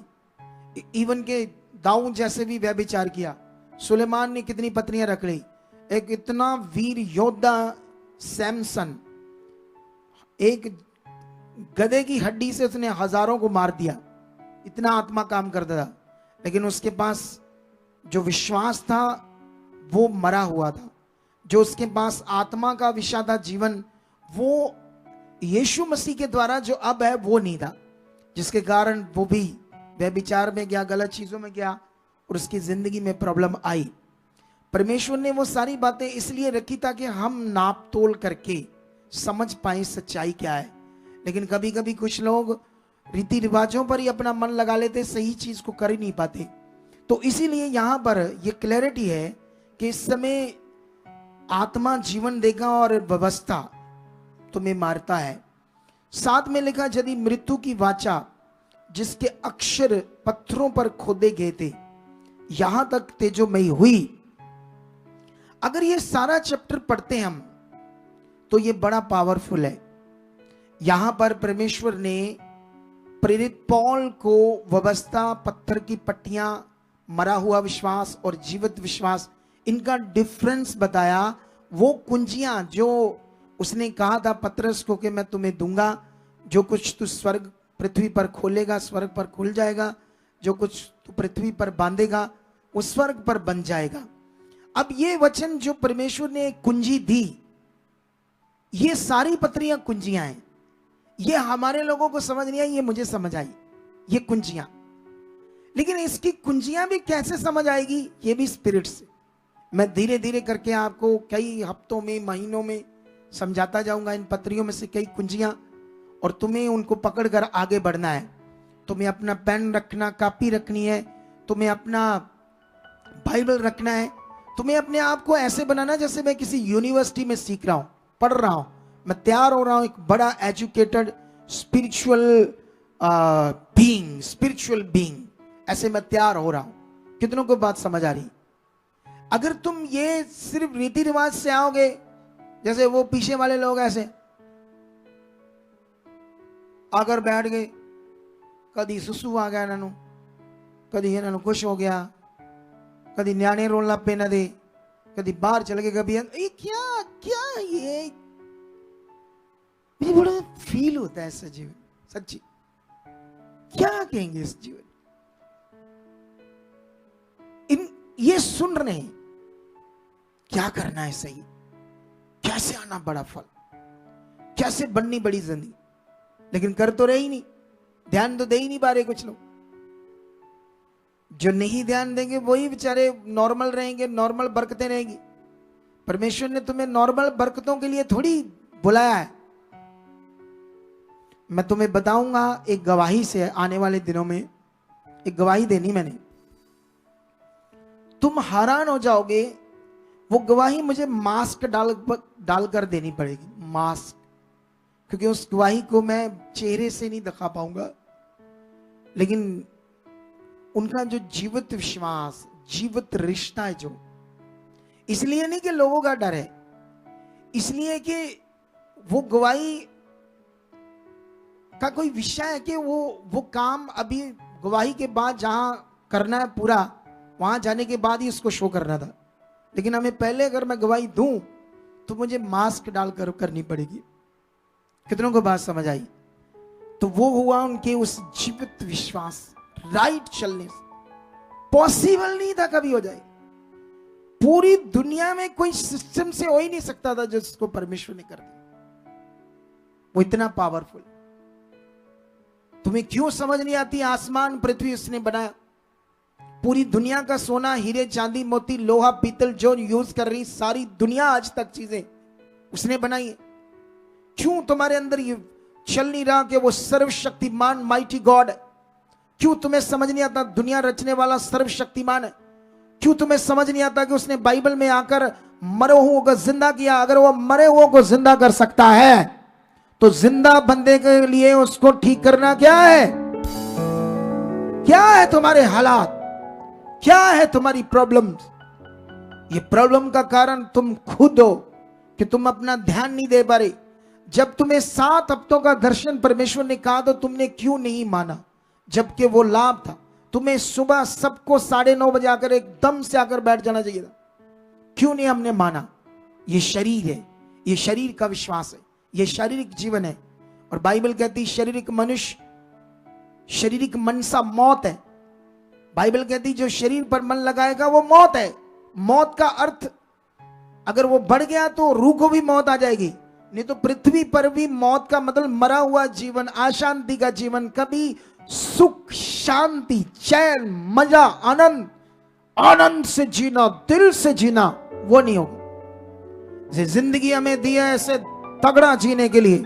A: इवन के दाऊद जैसे भी व्यभिचार किया। सुलेमान ने कितनी पत्नियां रख ली। एक इतना वीर योद्धा सैमसन, एक गधे की हड्डी से उसने हजारों को मार दिया, इतना आत्मा काम करता था, लेकिन उसके पास जो विश्वास था वो मरा हुआ था। जो उसके पास आत्मा का विषय था, जीवन, वो यीशु मसीह के द्वारा जो अब है वो नहीं था, जिसके कारण वो भी व्यभिचार में गया, गलत चीजों में गया, और उसकी जिंदगी में प्रॉब्लम आई। परमेश्वर ने वो सारी बातें इसलिए रखी ताकि हम नाप तोल करके समझ पाए सच्चाई क्या है। लेकिन कभी कभी कुछ लोग रीति रिवाजों पर ही अपना मन लगा लेते, सही चीज को कर ही नहीं पाते। तो इसीलिए यहां पर ये क्लैरिटी है कि इस समय आत्मा जीवन देगा और व्यवस्था तुम्हें मारता है। साथ में लिखा, यदि मृत्यु की वाचा जिसके अक्षर पत्थरों पर खोदे गए थे यहां तक तेजोमयी हुई। अगर ये सारा चैप्टर पढ़ते हैं हम तो ये बड़ा पावरफुल है। यहां पर परमेश्वर ने प्रेरित पौल को व्यवस्था, पत्थर की पट्टियां, मरा हुआ विश्वास और जीवित विश्वास, इनका डिफरेंस बताया। वो कुंजियां जो उसने कहा था पतरस को कि मैं तुम्हें दूंगा, जो कुछ तू स्वर्ग पृथ्वी पर खोलेगा स्वर्ग पर खुल जाएगा, जो कुछ तू पृथ्वी पर बांधेगा वो स्वर्ग पर बन जाएगा। अब ये वचन जो परमेश्वर ने कुंजी दी, ये सारी पत्रियां कुंजियां हैं। ये हमारे लोगों को समझ नहीं आई, ये मुझे समझ आई, ये कुंजियां। लेकिन इसकी कुंजियां भी कैसे समझ आएगी, ये भी स्पिरिट से। मैं धीरे धीरे करके आपको कई हफ्तों में, महीनों में समझाता जाऊंगा इन पत्रियों में से कई कुंजियां, और तुम्हें उनको पकड़कर आगे बढ़ना है। तुम्हें अपना पेन रखना, कापी रखनी है, तुम्हें अपना बाइबल रखना है, तुम्हें अपने आप को ऐसे बनाना जैसे मैं किसी यूनिवर्सिटी में सीख रहा हूं, पढ़ रहा हूं, मैं तैयार हो रहा हूं, एक बड़ा एजुकेटेड स्पिरिचुअल बीइंग, ऐसे मैं तैयार हो रहा हूं। कितनों को बात समझ आ रही? अगर तुम ये सिर्फ रीति रिवाज से आओगे, जैसे वो पीछे वाले लोग ऐसे आकर बैठ गए, कदी सुसु आ गया इन्हों, कदी इन्हों खुश हो गया, कदी न्याणे रोन लग पे न दे, कदी बाहर चले गए, कभी ये क्या क्या ये मुझे बड़ा फील होता है ऐसा जीवन। सच्ची क्या कहेंगे इस जीवन, इन ये सुन रहे हैं क्या करना है सही, कैसे आना बड़ा फल, कैसे बननी बड़ी जिंदगी, लेकिन कर तो रहे ही नहीं, ध्यान तो दे ही नहीं पा रहे कुछ लोग। जो नहीं ध्यान देंगे वही बेचारे नॉर्मल रहेंगे, नॉर्मल बरकतें रहेंगी। परमेश्वर ने तुम्हें नॉर्मल बरकतों के लिए थोड़ी बुलाया है। मैं तुम्हें बताऊंगा एक गवाही से, आने वाले दिनों में एक गवाही देनी मैंने, तुम हैरान हो जाओगे। वो गवाही मुझे मास्क डालकर देनी पड़ेगी, मास्क, क्योंकि उस गवाही को मैं चेहरे से नहीं दिखा पाऊंगा, लेकिन उनका जो जीवित विश्वास, जीवित रिश्ता है, जो इसलिए नहीं कि लोगों का डर है, इसलिए कि वो गवाही का कोई विषय है कि वो काम अभी गवाही के बाद जहां करना है पूरा, वहां जाने के बाद ही उसको शो करना था। लेकिन हमें पहले अगर मैं गवाही दूं तो मुझे मास्क डालकर करनी पड़ेगी। कितनों को बात समझ आई? तो वो हुआ उनके उस जीवित विश्वास, राइट चलने से। पॉसिबल नहीं था कभी हो जाए, पूरी दुनिया में कोई सिस्टम से हो ही नहीं सकता था जिसको परमेश्वर ने कर दिया। वो इतना पावरफुल। तुम्हें क्यों समझ नहीं आती? आसमान पृथ्वी उसने बनाया, पूरी दुनिया का सोना, हीरे, चांदी, मोती, लोहा, पीतल जो यूज कर रही सारी दुनिया आज तक चीजें उसने बनाई है। क्यों तुम्हारे अंदर ये चल नहीं रहा कि वो सर्वशक्तिमान माइटी गॉड है? क्यों तुम्हें समझ नहीं आता दुनिया रचने वाला सर्वशक्तिमान है? क्यों तुम्हें समझ नहीं आता कि उसने बाइबल में आकर मरे हुओं को जिंदा किया? अगर वो मरे हुओं को जिंदा कर सकता है तो जिंदा बंदे के लिए उसको ठीक करना क्या है? क्या है तुम्हारे हालात? क्या है तुम्हारी प्रॉब्लम्स? ये प्रॉब्लम का कारण तुम खुद हो कि तुम अपना ध्यान नहीं दे पा रहे। जब तुम्हें 7 हफ्तों का दर्शन परमेश्वर ने कहा तो तुमने क्यों नहीं माना? जबकि वो लाभ था। तुम्हें सुबह सबको 9:30 बजे आकर एकदम से आकर बैठ जाना चाहिए था। क्यों नहीं हमने माना? ये शरीर है, ये शरीर का विश्वास है, ये शारीरिक जीवन है। और बाइबल कहती है शारीरिक मनुष्य, शारीरिक मनसा मौत है। बाइबल कहती जो शरीर पर मन लगाएगा वो मौत है। मौत का अर्थ अगर वो बढ़ गया तो रूह को भी मौत आ जाएगी। नहीं तो पृथ्वी पर भी मौत का मतलब मरा हुआ जीवन, अशांति का जीवन। कभी सुख, शांति, चैन, मजा, आनंद से जीना, दिल से जीना, वो नहीं होगा। जिंदगी हमें दी है ऐसे तगड़ा जीने के लिए,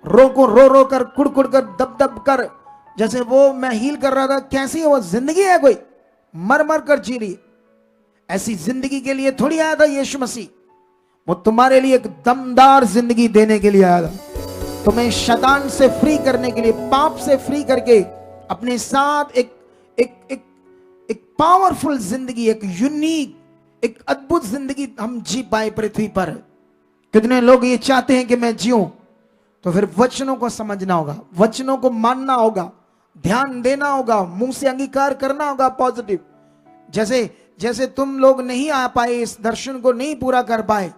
A: रो रो कर, कुड़ कर, दब कर, जैसे वो मैं हील कर रहा था। कैसी है वो जिंदगी? है कोई मर कर जी रही। ऐसी जिंदगी के लिए थोड़ी आया था यीशु मसीह। वो तुम्हारे लिए एक दमदार जिंदगी देने के लिए आया था, तुम्हें शैतान से फ्री करने के लिए, पाप से फ्री करके अपने साथ एक पावरफुल जिंदगी, एक यूनिक, एक अद्भुत जिंदगी हम जी पाए पृथ्वी पर। कितने लोग ये चाहते हैं कि मैं जीऊं? तो फिर वचनों को समझना होगा, वचनों को मानना होगा, ध्यान देना होगा, मुंह से अंगीकार करना होगा पॉजिटिव। जैसे तुम लोग नहीं आ पाए, इस दर्शन को नहीं पूरा कर पाए,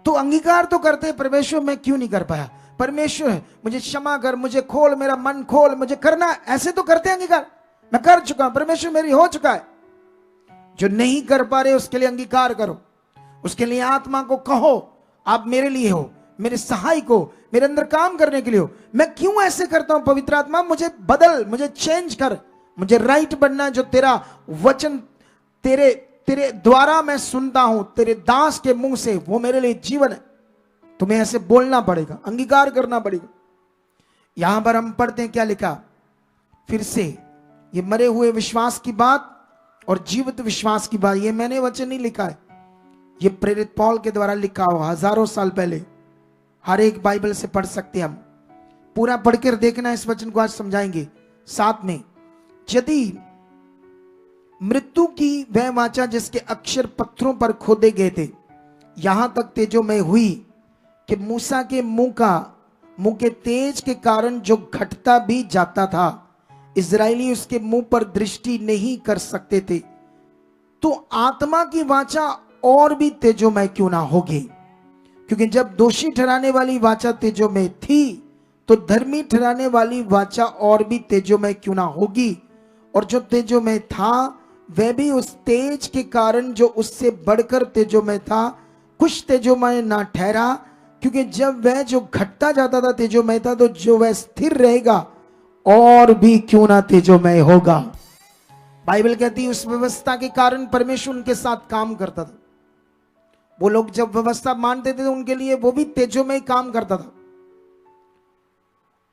A: तो अंगीकार तो करते परमेश्वर मैं क्यों नहीं कर पाया, परमेश्वर मुझे क्षमा कर, मुझे खोल, मेरा मन खोल, मुझे करना। ऐसे तो करते अंगीकार, मैं कर चुका, परमेश्वर मेरी हो चुका है। जो नहीं कर पा रहे उसके लिए अंगीकार करो, उसके लिए आत्मा को कहो, आप मेरे लिए हो, मेरे सहायक हो, मेरे अंदर काम करने के लिए हो। मैं क्यों ऐसे करता हूं? पवित्र आत्मा मुझे बदल, मुझे चेंज कर, मुझे राइट बनना है। जो तेरा वचन तेरे द्वारा मैं सुनता हूं, तेरे दास के मुंह से, वो मेरे लिए जीवन है। तुम्हें ऐसे बोलना पड़ेगा, अंगीकार करना पड़ेगा। यहां पर हम पढ़ते हैं क्या लिखा फिर से, ये मरे हुए विश्वास की बात और जीवित विश्वास की बात। ये मैंने वचन नहीं लिखा है, ये प्रेरित पौल के द्वारा लिखा हुआ, हजारों साल पहले। हर एक बाइबल से पढ़ सकते हैं हम, पूरा पढ़कर देखना। इस वचन को आज समझाएंगे साथ में। यदि मृत्यु की वह वाचा जिसके अक्षर पत्थरों पर खोदे गए थे, यहां तक तेजोमय हुई कि मूसा के मुंह के तेज के कारण जो घटता भी जाता था, इजरायली उसके मुंह पर दृष्टि नहीं कर सकते थे, तो आत्मा की वाचा और भी तेजोमय क्यों ना होगी? क्योंकि जब दोषी ठहराने वाली वाचा तेजोमय थी, तो धर्मी ठहराने वाली वाचा और भी तेजोमय क्यों ना होगी? और जो तेजोमय था वह भी उस तेज के कारण जो उससे बढ़कर तेजोमय था कुछ तेजोमय ना ठहरा, क्योंकि जब वह जो घटता जाता था तेजोमय था, तो जो वह स्थिर रहेगा और भी क्यों ना तेजोमय होगा। बाइबल कहती है उस व्यवस्था के कारण परमेश्वर उनके साथ काम करता था। वो लोग जब व्यवस्था मानते थे तो उनके लिए वो भी तेजोमय काम करता था।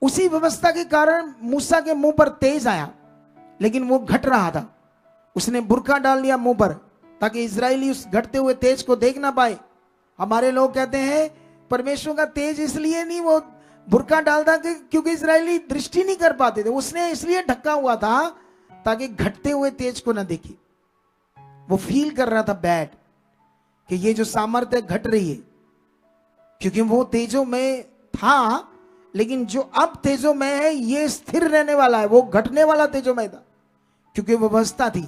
A: उसी व्यवस्था के कारण मूसा के मुंह पर तेज आया, लेकिन वो घट रहा था। उसने बुरखा डाल दिया मुंह पर, ताकि इजरायली उस घटते हुए तेज को देख ना पाए। हमारे लोग कहते हैं परमेश्वर का तेज इसलिए नहीं वो बुरखा डालता क्योंकि इजरायली दृष्टि नहीं कर पाते थे। उसने इसलिए ढका हुआ था ताकि घटते हुए तेज को ना देखे। वो फील कर रहा था बैड कि ये जो सामर्थ्य घट रही है, क्योंकि वो तेजों में था, लेकिन जो अब तेजों में है ये स्थिर रहने वाला है, वो घटने वाला तेजों में था। क्योंकि वो व्यवस्था थी,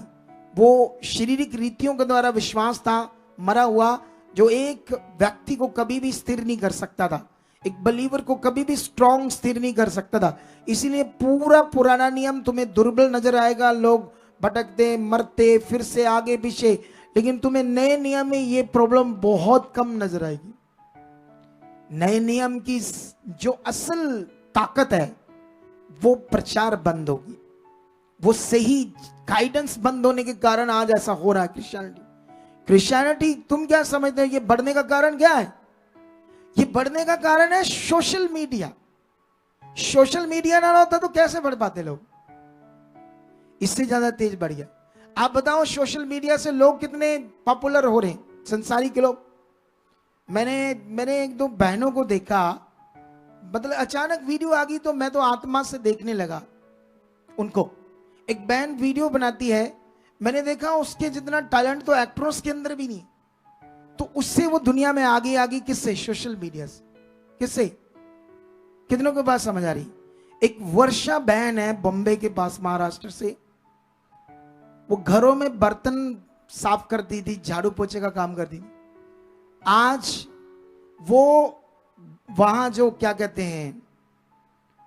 A: वो शारीरिक रीतियों के द्वारा विश्वास था मरा हुआ, जो एक व्यक्ति को कभी भी स्थिर नहीं कर सकता था, एक बलीवर को कभी भी स्ट्रॉन्ग स्थिर नहीं कर सकता था। इसीलिए पूरा पुराना नियम तुम्हें दुर्बल नजर आएगा, लोग भटकते मरते फिर से आगे पीछे, लेकिन तुम्हें नए नियम में ये प्रॉब्लम बहुत कम नजर आएगी। नए नियम की जो असल ताकत है वो प्रचार बंद होगी, वो सही गाइडेंस बंद होने के कारण आज ऐसा हो रहा है। क्रिश्चियनिटी तुम क्या समझते हो ये बढ़ने का कारण क्या है? ये बढ़ने का कारण है सोशल मीडिया। सोशल मीडिया ना होता तो कैसे बढ़ पाते लोग? इससे ज्यादा तेज बढ़ गया। आप बताओ सोशल मीडिया से लोग कितने पॉपुलर हो रहे हैं, संसारी के लोग। मैंने एक दो बहनों को देखा, मतलब अचानक वीडियो आ गई तो मैं तो आत्मा से देखने लगा उनको। एक बहन वीडियो बनाती है, मैंने देखा उसके जितना टैलेंट तो एक्ट्रेस के अंदर भी नहीं, तो उससे वो दुनिया में आगे आगे किससे? सोशल मीडिया से। किससे? कितनों के पास समझ आ रही? एक वर्षा बहन है बॉम्बे के पास, महाराष्ट्र से। वो घरों में बर्तन साफ करती थी, झाड़ू पोछे का काम करती थी। आज वो वहां जो क्या कहते हैं,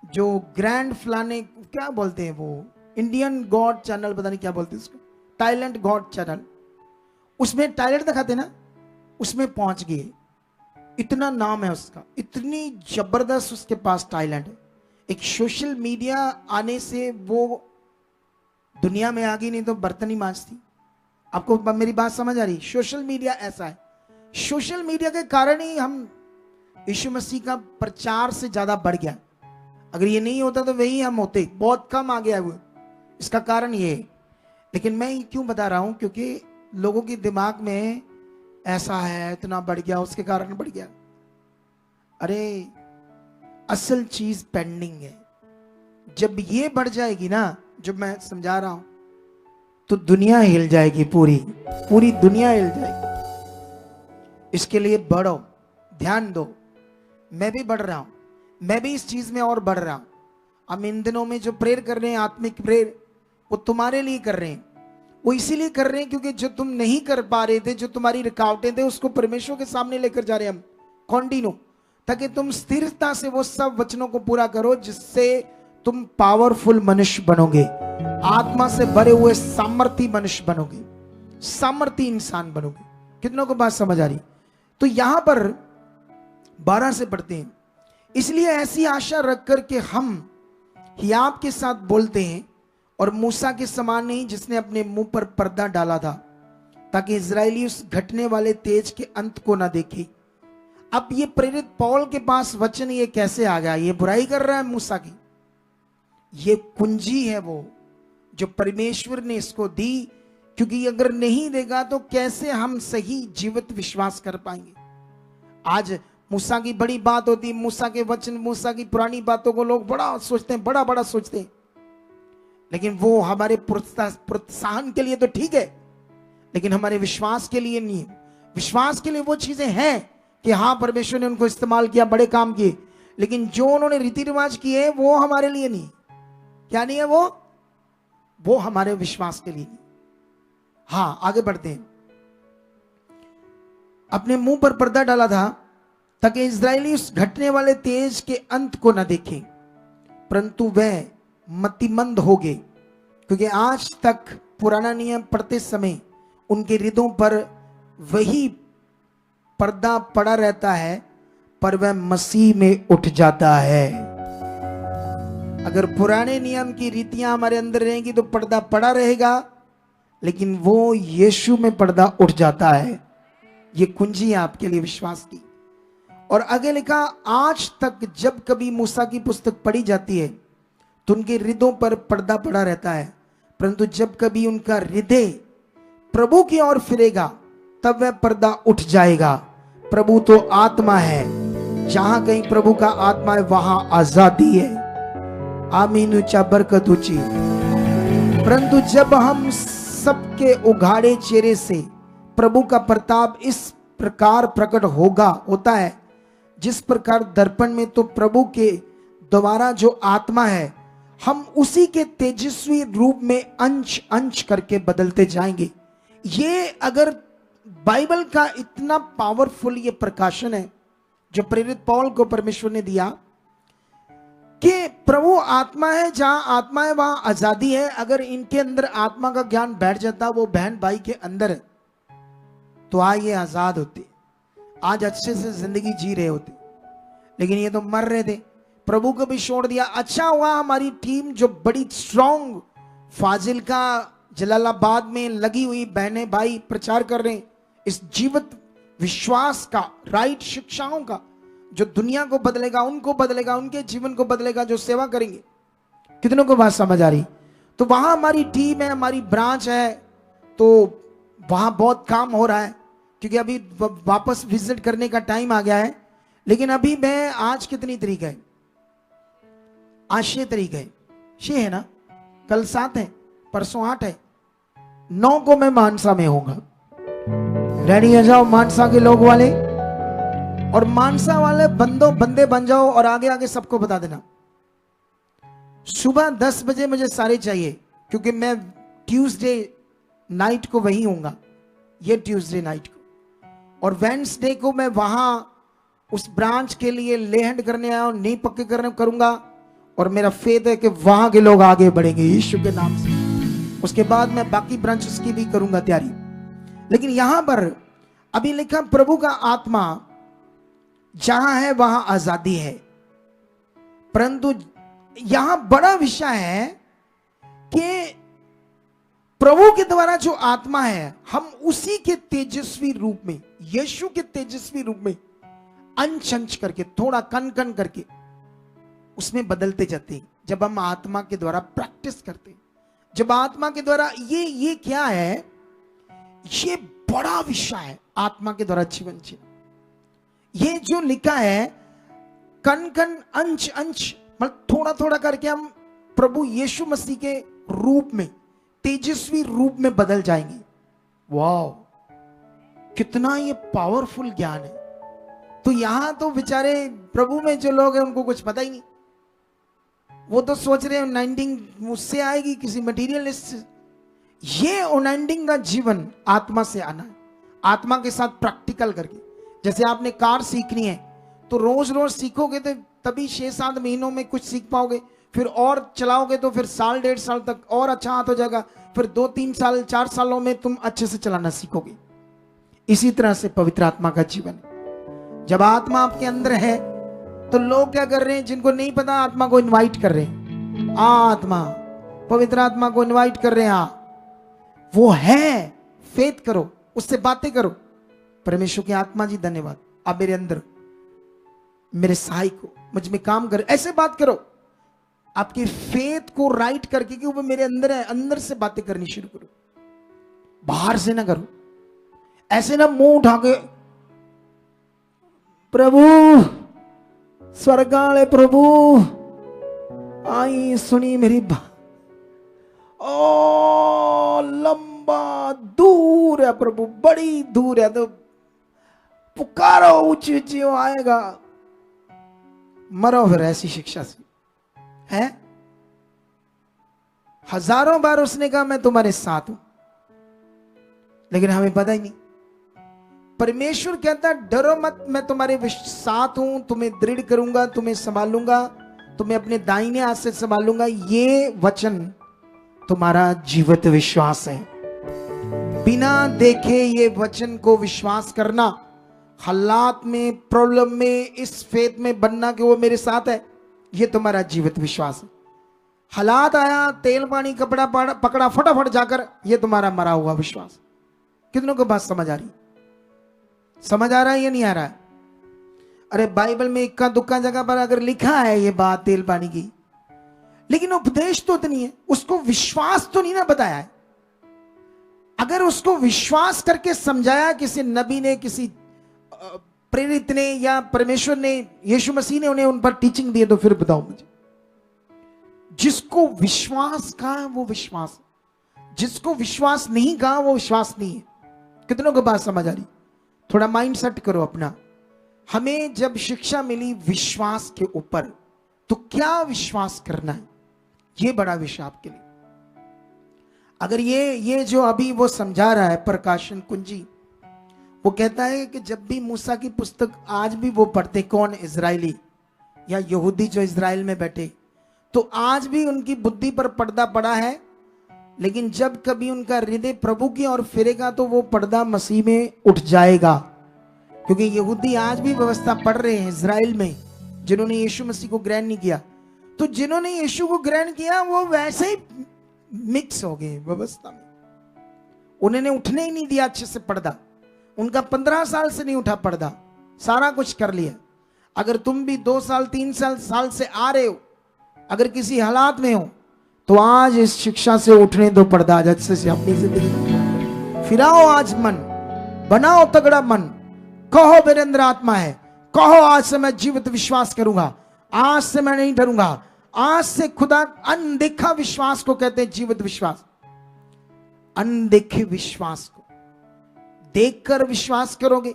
A: जो ग्रैंड फ्लाने क्या बोलते हैं, वो इंडियन गॉड चैनल, पता नहीं क्या बोलते हैं उसको, टैलेंट गॉड चैनल, उसमें टैलेंट दिखाते ना, उसमें पहुंच गए। इतना नाम है उसका, इतनी जबरदस्त उसके पास टैलेंट है। एक सोशल मीडिया आने से वो दुनिया में आ गई, नहीं तो बर्तन ही मांजती। आपको मेरी बात समझ आ रही? सोशल मीडिया ऐसा है, सोशल मीडिया के कारण ही हम यीशु मसीह का प्रचार से ज्यादा बढ़ गया। अगर ये नहीं होता तो वही हम होते, बहुत कम आ गया वो। इसका कारण ये है। लेकिन मैं क्यों बता रहा हूं? क्योंकि लोगों के दिमाग में ऐसा है, इतना बढ़ गया, उसके कारण बढ़ गया। अरे असल चीज पेंडिंग है। जब ये बढ़ जाएगी ना, जब मैं समझा रहा हूं, तो दुनिया हिल जाएगी, पूरी दुनिया हिल जाएगी। इसके लिए बढ़ो, ध्यान दो। मैं भी बढ़ रहा हूं, मैं भी इस चीज में और बढ़ रहा हूं। हम इन दिनों में जो प्रेयर कर रहे हैं, आत्मिक प्रेयर, वो तुम्हारे लिए कर रहे हैं। वो इसीलिए कर रहे हैं क्योंकि जो तुम नहीं कर पा रहे थे, जो तुम्हारी रुकावटें थे, उसको परमेश्वर के सामने लेकर जा रहे हैं हम कॉन्टिन्यू, ताकि तुम स्थिरता से वो सब वचनों को पूरा करो, जिससे तुम पावरफुल मनुष्य बनोगे, आत्मा से भरे हुए सामर्थी मनुष्य बनोगे। सामर्थी इंसान बनोगे। कितनों को बात समझ आ रही? तो यहां पर 12 से पढ़ते हैं, इसलिए ऐसी आशा रख कर के हम हियाब के साथ बोलते हैं और मूसा के समान नहीं जिसने अपने मुंह पर पर्दा डाला था, ताकि इजरायली उस घटने वाले तेज के अंत को ना देखे। अब ये प्रेरित पौल के पास वचन ये कैसे आ गया? ये बुराई कर रहा है मूसा की। ये कुंजी है वो जो परमेश्वर ने इसको दी, क्योंकि अगर नहीं देगा तो कैसे हम सही जीवित विश्वास कर पाएंगे। आज मूसा की बड़ी बात होती, मूसा के वचन, मूसा की पुरानी बातों को लोग बड़ा सोचते हैं, बड़ा बड़ा सोचते हैं, लेकिन वो हमारे प्रोत्साहन के लिए तो ठीक है, लेकिन हमारे विश्वास के लिए नहीं। विश्वास के लिए वो चीजें हैं कि हाँ परमेश्वर ने उनको इस्तेमाल किया, बड़े काम किए, लेकिन जो उन्होंने रीति रिवाज किए वो हमारे लिए नहीं। क्या नहीं है वो हमारे विश्वास के लिए नहीं। हाँ, आगे बढ़ते हैं। अपने मुंह पर पर्दा डाला था ताकि इजरायली उस घटने वाले तेज के अंत को न देखें, परंतु वह मतिमंद हो गए, क्योंकि आज तक पुराना नियम पढ़ते समय उनके हृदयों पर वही पर्दा पड़ा रहता है, पर वह मसीह में उठ जाता है। अगर पुराने नियम की रीतियां हमारे अंदर रहेंगी तो पर्दा पड़ा रहेगा, लेकिन वो यीशु में पर्दा उठ जाता है। ये कुंजी है आपके लिए विश्वास की। और आगे लिखा, आज तक जब कभी मूसा की पुस्तक पढ़ी जाती है तो उनके हृदयों पर पर्दा पड़ा रहता है, परंतु जब कभी उनका हृदय प्रभु की ओर फिरेगा तब वह पर्दा उठ जाएगा। प्रभु तो आत्मा है, जहां कहीं प्रभु का आत्मा है वहां आजादी है। आमीन, ऊंचा बरकत ऊंची। परंतु जब हम सबके उघाड़े चेहरे से प्रभु का प्रताप इस प्रकार प्रकट होता है, जिस प्रकार दर्पण में तो प्रभु के द्वारा जो आत्मा है, हम उसी के तेजस्वी रूप में अंश अंश करके बदलते जाएंगे। ये अगर बाइबल का इतना पावरफुल ये प्रकाशन है जो प्रेरित पौल को परमेश्वर ने दिया कि प्रभु आत्मा है, जहां आत्मा है वहां आजादी है। अगर इनके अंदर आत्मा का ज्ञान बैठ जाता, वो बहन भाई के अंदर, तो आज ये आजाद होते, आज अच्छे से जिंदगी जी रहे होते, लेकिन ये तो मर रहे थे, प्रभु को भी छोड़ दिया। अच्छा हुआ हमारी टीम जो बड़ी स्ट्रॉन्ग फाजिलका जलालाबाद में लगी हुई बहनें भाई प्रचार कर रहे हैं इस जीवित विश्वास का, राइट शिक्षाओं का, जो दुनिया को बदलेगा, उनको बदलेगा, उनके जीवन को बदलेगा, जो सेवा करेंगे। कितनों को बात समझ आ रही? तो वहां हमारी टीम है, हमारी ब्रांच है, तो वहां बहुत काम हो रहा है, क्योंकि अभी वापस विजिट करने का टाइम आ गया है। लेकिन अभी मैं आज कितनी तारीख है? आज 6 तारीख है, 6 है ना, कल 7 है, परसों 8 है, 9 को मैं मानसा में होऊंगा। रेडी हो जाओ मानसा के लोग वाले, और मानसा वाले बंदे बन जाओ और आगे आगे सबको बता देना। सुबह 10 बजे मुझे सारे चाहिए, क्योंकि मैं ट्यूसडे नाइट को वहीं होऊंगा, ये ट्यूसडे नाइट को, और वेडनेसडे को मैं वहां उस ब्रांच के लिए लेहंड करने आया हूं, नींव पक्के करूंगा, और मेरा फेथ है कि वहां के लोग आगे बढ़ेंगे यीशु के नाम से। उसके बाद मैं बाकी ब्रांचेस की भी करूंगा तैयारी। लेकिन यहां पर अभी लिखा, प्रभु का आत्मा जहां है वहां आजादी है, परंतु यहां बड़ा विषय है कि प्रभु के द्वारा जो आत्मा है, हम उसी के तेजस्वी रूप में, यीशु के तेजस्वी रूप में अंश अंश करके, थोड़ा कन कन करके उसमें बदलते जाते हैं। जब हम आत्मा के द्वारा प्रैक्टिस करते हैं, जब आत्मा के द्वारा, ये क्या है? ये बड़ा विषय है, आत्मा के द्वारा जीवन जीना। ये जो लिखा है, कन कन अंश अंश, मतलब थोड़ा थोड़ा करके हम प्रभु यीशु मसीह के रूप में, तेजस्वी रूप में बदल जाएंगे। वाह, कितना ये पावरफुल ज्ञान है। तो यहां तो बेचारे प्रभु में जो लोग हैं उनको कुछ पता ही नहीं, वो तो सोच रहे हैं अनॉइंटिंग मुझसे आएगी, किसी मटेरियलिस्ट से। ये अनॉइंटिंग का जीवन आत्मा से आना है, आत्मा के साथ प्रैक्टिकल करके। जैसे आपने कार सीखनी है तो रोज रोज सीखोगे तो तभी 6-7 महीनों में कुछ सीख पाओगे। फिर और चलाओगे तो फिर साल 1.5 साल तक और अच्छा हाथ हो जाएगा, फिर 2-3 साल 4 सालों में तुम अच्छे से चलाना सीखोगे। इसी तरह से पवित्र आत्मा का जीवन है। जब आत्मा आपके अंदर है तो लोग क्या कर रहे हैं, जिनको नहीं पता आत्मा को इनवाइट कर रहे हैं। आत्मा, पवित्र आत्मा को इनवाइट कर रहे हैं। वो है, फेथ करो, उससे बातें करो। परमेश्वर की आत्मा जी धन्यवाद, आप मेरे अंदर, मेरे सहायक को, मुझ में काम करो, ऐसे बात करो। आपके फेथ को राइट करके कि वो मेरे अंदर है, अंदर से बातें करनी शुरू करो, बाहर से ना करो। ऐसे ना मुंह उठा के प्रभु स्वर्गाले प्रभु आई सुनी मेरी बात, ओ लंबा दूर है प्रभु, बड़ी दूर है, तो पुकारो ऊंची ऊंची आएगा। मरो फिर ऐसी शिक्षा से है। हजारों बार उसने कहा मैं तुम्हारे साथ हूं, लेकिन हमें पता ही नहीं। परमेश्वर कहता डरो मत, मैं तुम्हारे साथ हूं, तुम्हें दृढ़ करूंगा, तुम्हें संभालूंगा, तुम्हें अपने दाहिने हाथ से संभालूंगा। ये वचन तुम्हारा जीवित विश्वास है। बिना देखे ये वचन को विश्वास करना, हालात में, प्रॉब्लम में, इस फेथ में बनना कि वो मेरे साथ है, ये तुम्हारा जीवित विश्वास है। हालात आया, तेल पानी कपड़ा पकड़ा फटाफट जाकर, ये तुम्हारा मरा हुआ विश्वास। कितनों को बात समझ आ रही? समझ आ रहा है या नहीं आ रहा है? अरे बाइबल में इक्का दुक्का जगह पर अगर लिखा है ये बात तेल पानी की, लेकिन उपदेश तो नहीं है, उसको विश्वास तो नहीं ना बताया है। अगर उसको विश्वास करके समझाया किसी नबी ने, किसी प्रेरित ने, या परमेश्वर ने, यीशु मसीह ने उन्हें उन पर टीचिंग दी, तो फिर बताओ मुझे। जिसको विश्वास कहा वो विश्वास, जिसको विश्वास नहीं कहा वो विश्वास नहीं है। कितनों को बात समझ आ रही? थोड़ा माइंड सेट करो अपना। हमें जब शिक्षा मिली विश्वास के ऊपर, तो क्या विश्वास करना है, ये बड़ा विषय आपके लिए। अगर ये जो अभी वो समझा रहा है प्रकाशन कुंजी, वो कहता है कि जब भी मूसा की पुस्तक आज भी वो पढ़ते, कौन? इजरायली या यहूदी जो इजराइल में बैठे, तो आज भी उनकी बुद्धि पर पर्दा पड़ा है। लेकिन जब कभी उनका हृदय प्रभु की ओर फिरेगा तो वो पर्दा मसीह में उठ जाएगा। क्योंकि यहूदी आज भी व्यवस्था पढ़ रहे हैं इजराइल में, जिन्होंने यीशु मसीह को ग्रहण नहीं किया। तो जिन्होंने यीशु को ग्रहण किया वो वैसे ही मिक्स हो गए व्यवस्था में, उन्होंने उठने ही नहीं दिया अच्छे से पर्दा। उनका 15 साल से नहीं उठा पर्दा, सारा कुछ कर लिया। अगर तुम भी 2 साल 3 साल से आ रहे हो, अगर किसी हालात में हो, तो आज इस शिक्षा से उठने दो पर्दा। आज से अपनी जिंदगी फिराओ, आज मन बनाओ, तगड़ा मन, कहो मेरे अंदर आत्मा है, कहो आज से मैं जीवित विश्वास करूंगा, आज से मैं नहीं डरूंगा। आज से खुदा अनदेखा विश्वास को कहते हैं जीवित विश्वास। अनदेखे विश्वास को देखकर विश्वास करोगे।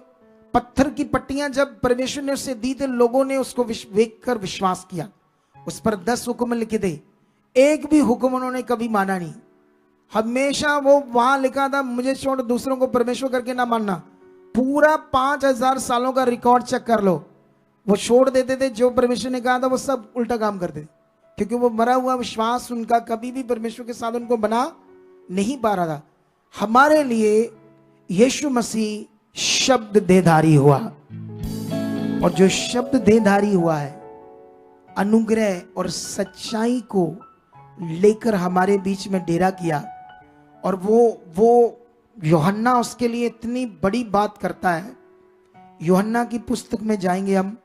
A: पत्थर की पट्टियां जब परमेश्वर ने उसे दी थे, लोगों ने उसको देखकर विश्वास किया। उस पर 10 हुक्म लिखे थे, एक भी हुक्म उन्होंने कभी माना नहीं। हमेशा वो वहां लिखा था, मुझे छोड़ दूसरों को परमेश्वर करके ना मानना। पूरा 5000 सालों का रिकॉर्ड चेक कर लो, वो छोड़ देते थे। जो परमेश्वर ने कहा था वो सब उल्टा काम करते थे, क्योंकि वो मरा हुआ विश्वास उनका कभी भी परमेश्वर के साथ उनको बना नहीं पा रहा था। हमारे लिए यीशु मसीह शब्द देहधारी हुआ, और जो शब्द देहधारी हुआ है, अनुग्रह और सच्चाई को लेकर हमारे बीच में डेरा किया। और वो यूहन्ना उसके लिए इतनी बड़ी बात करता है। यूहन्ना की पुस्तक में जाएंगे हम।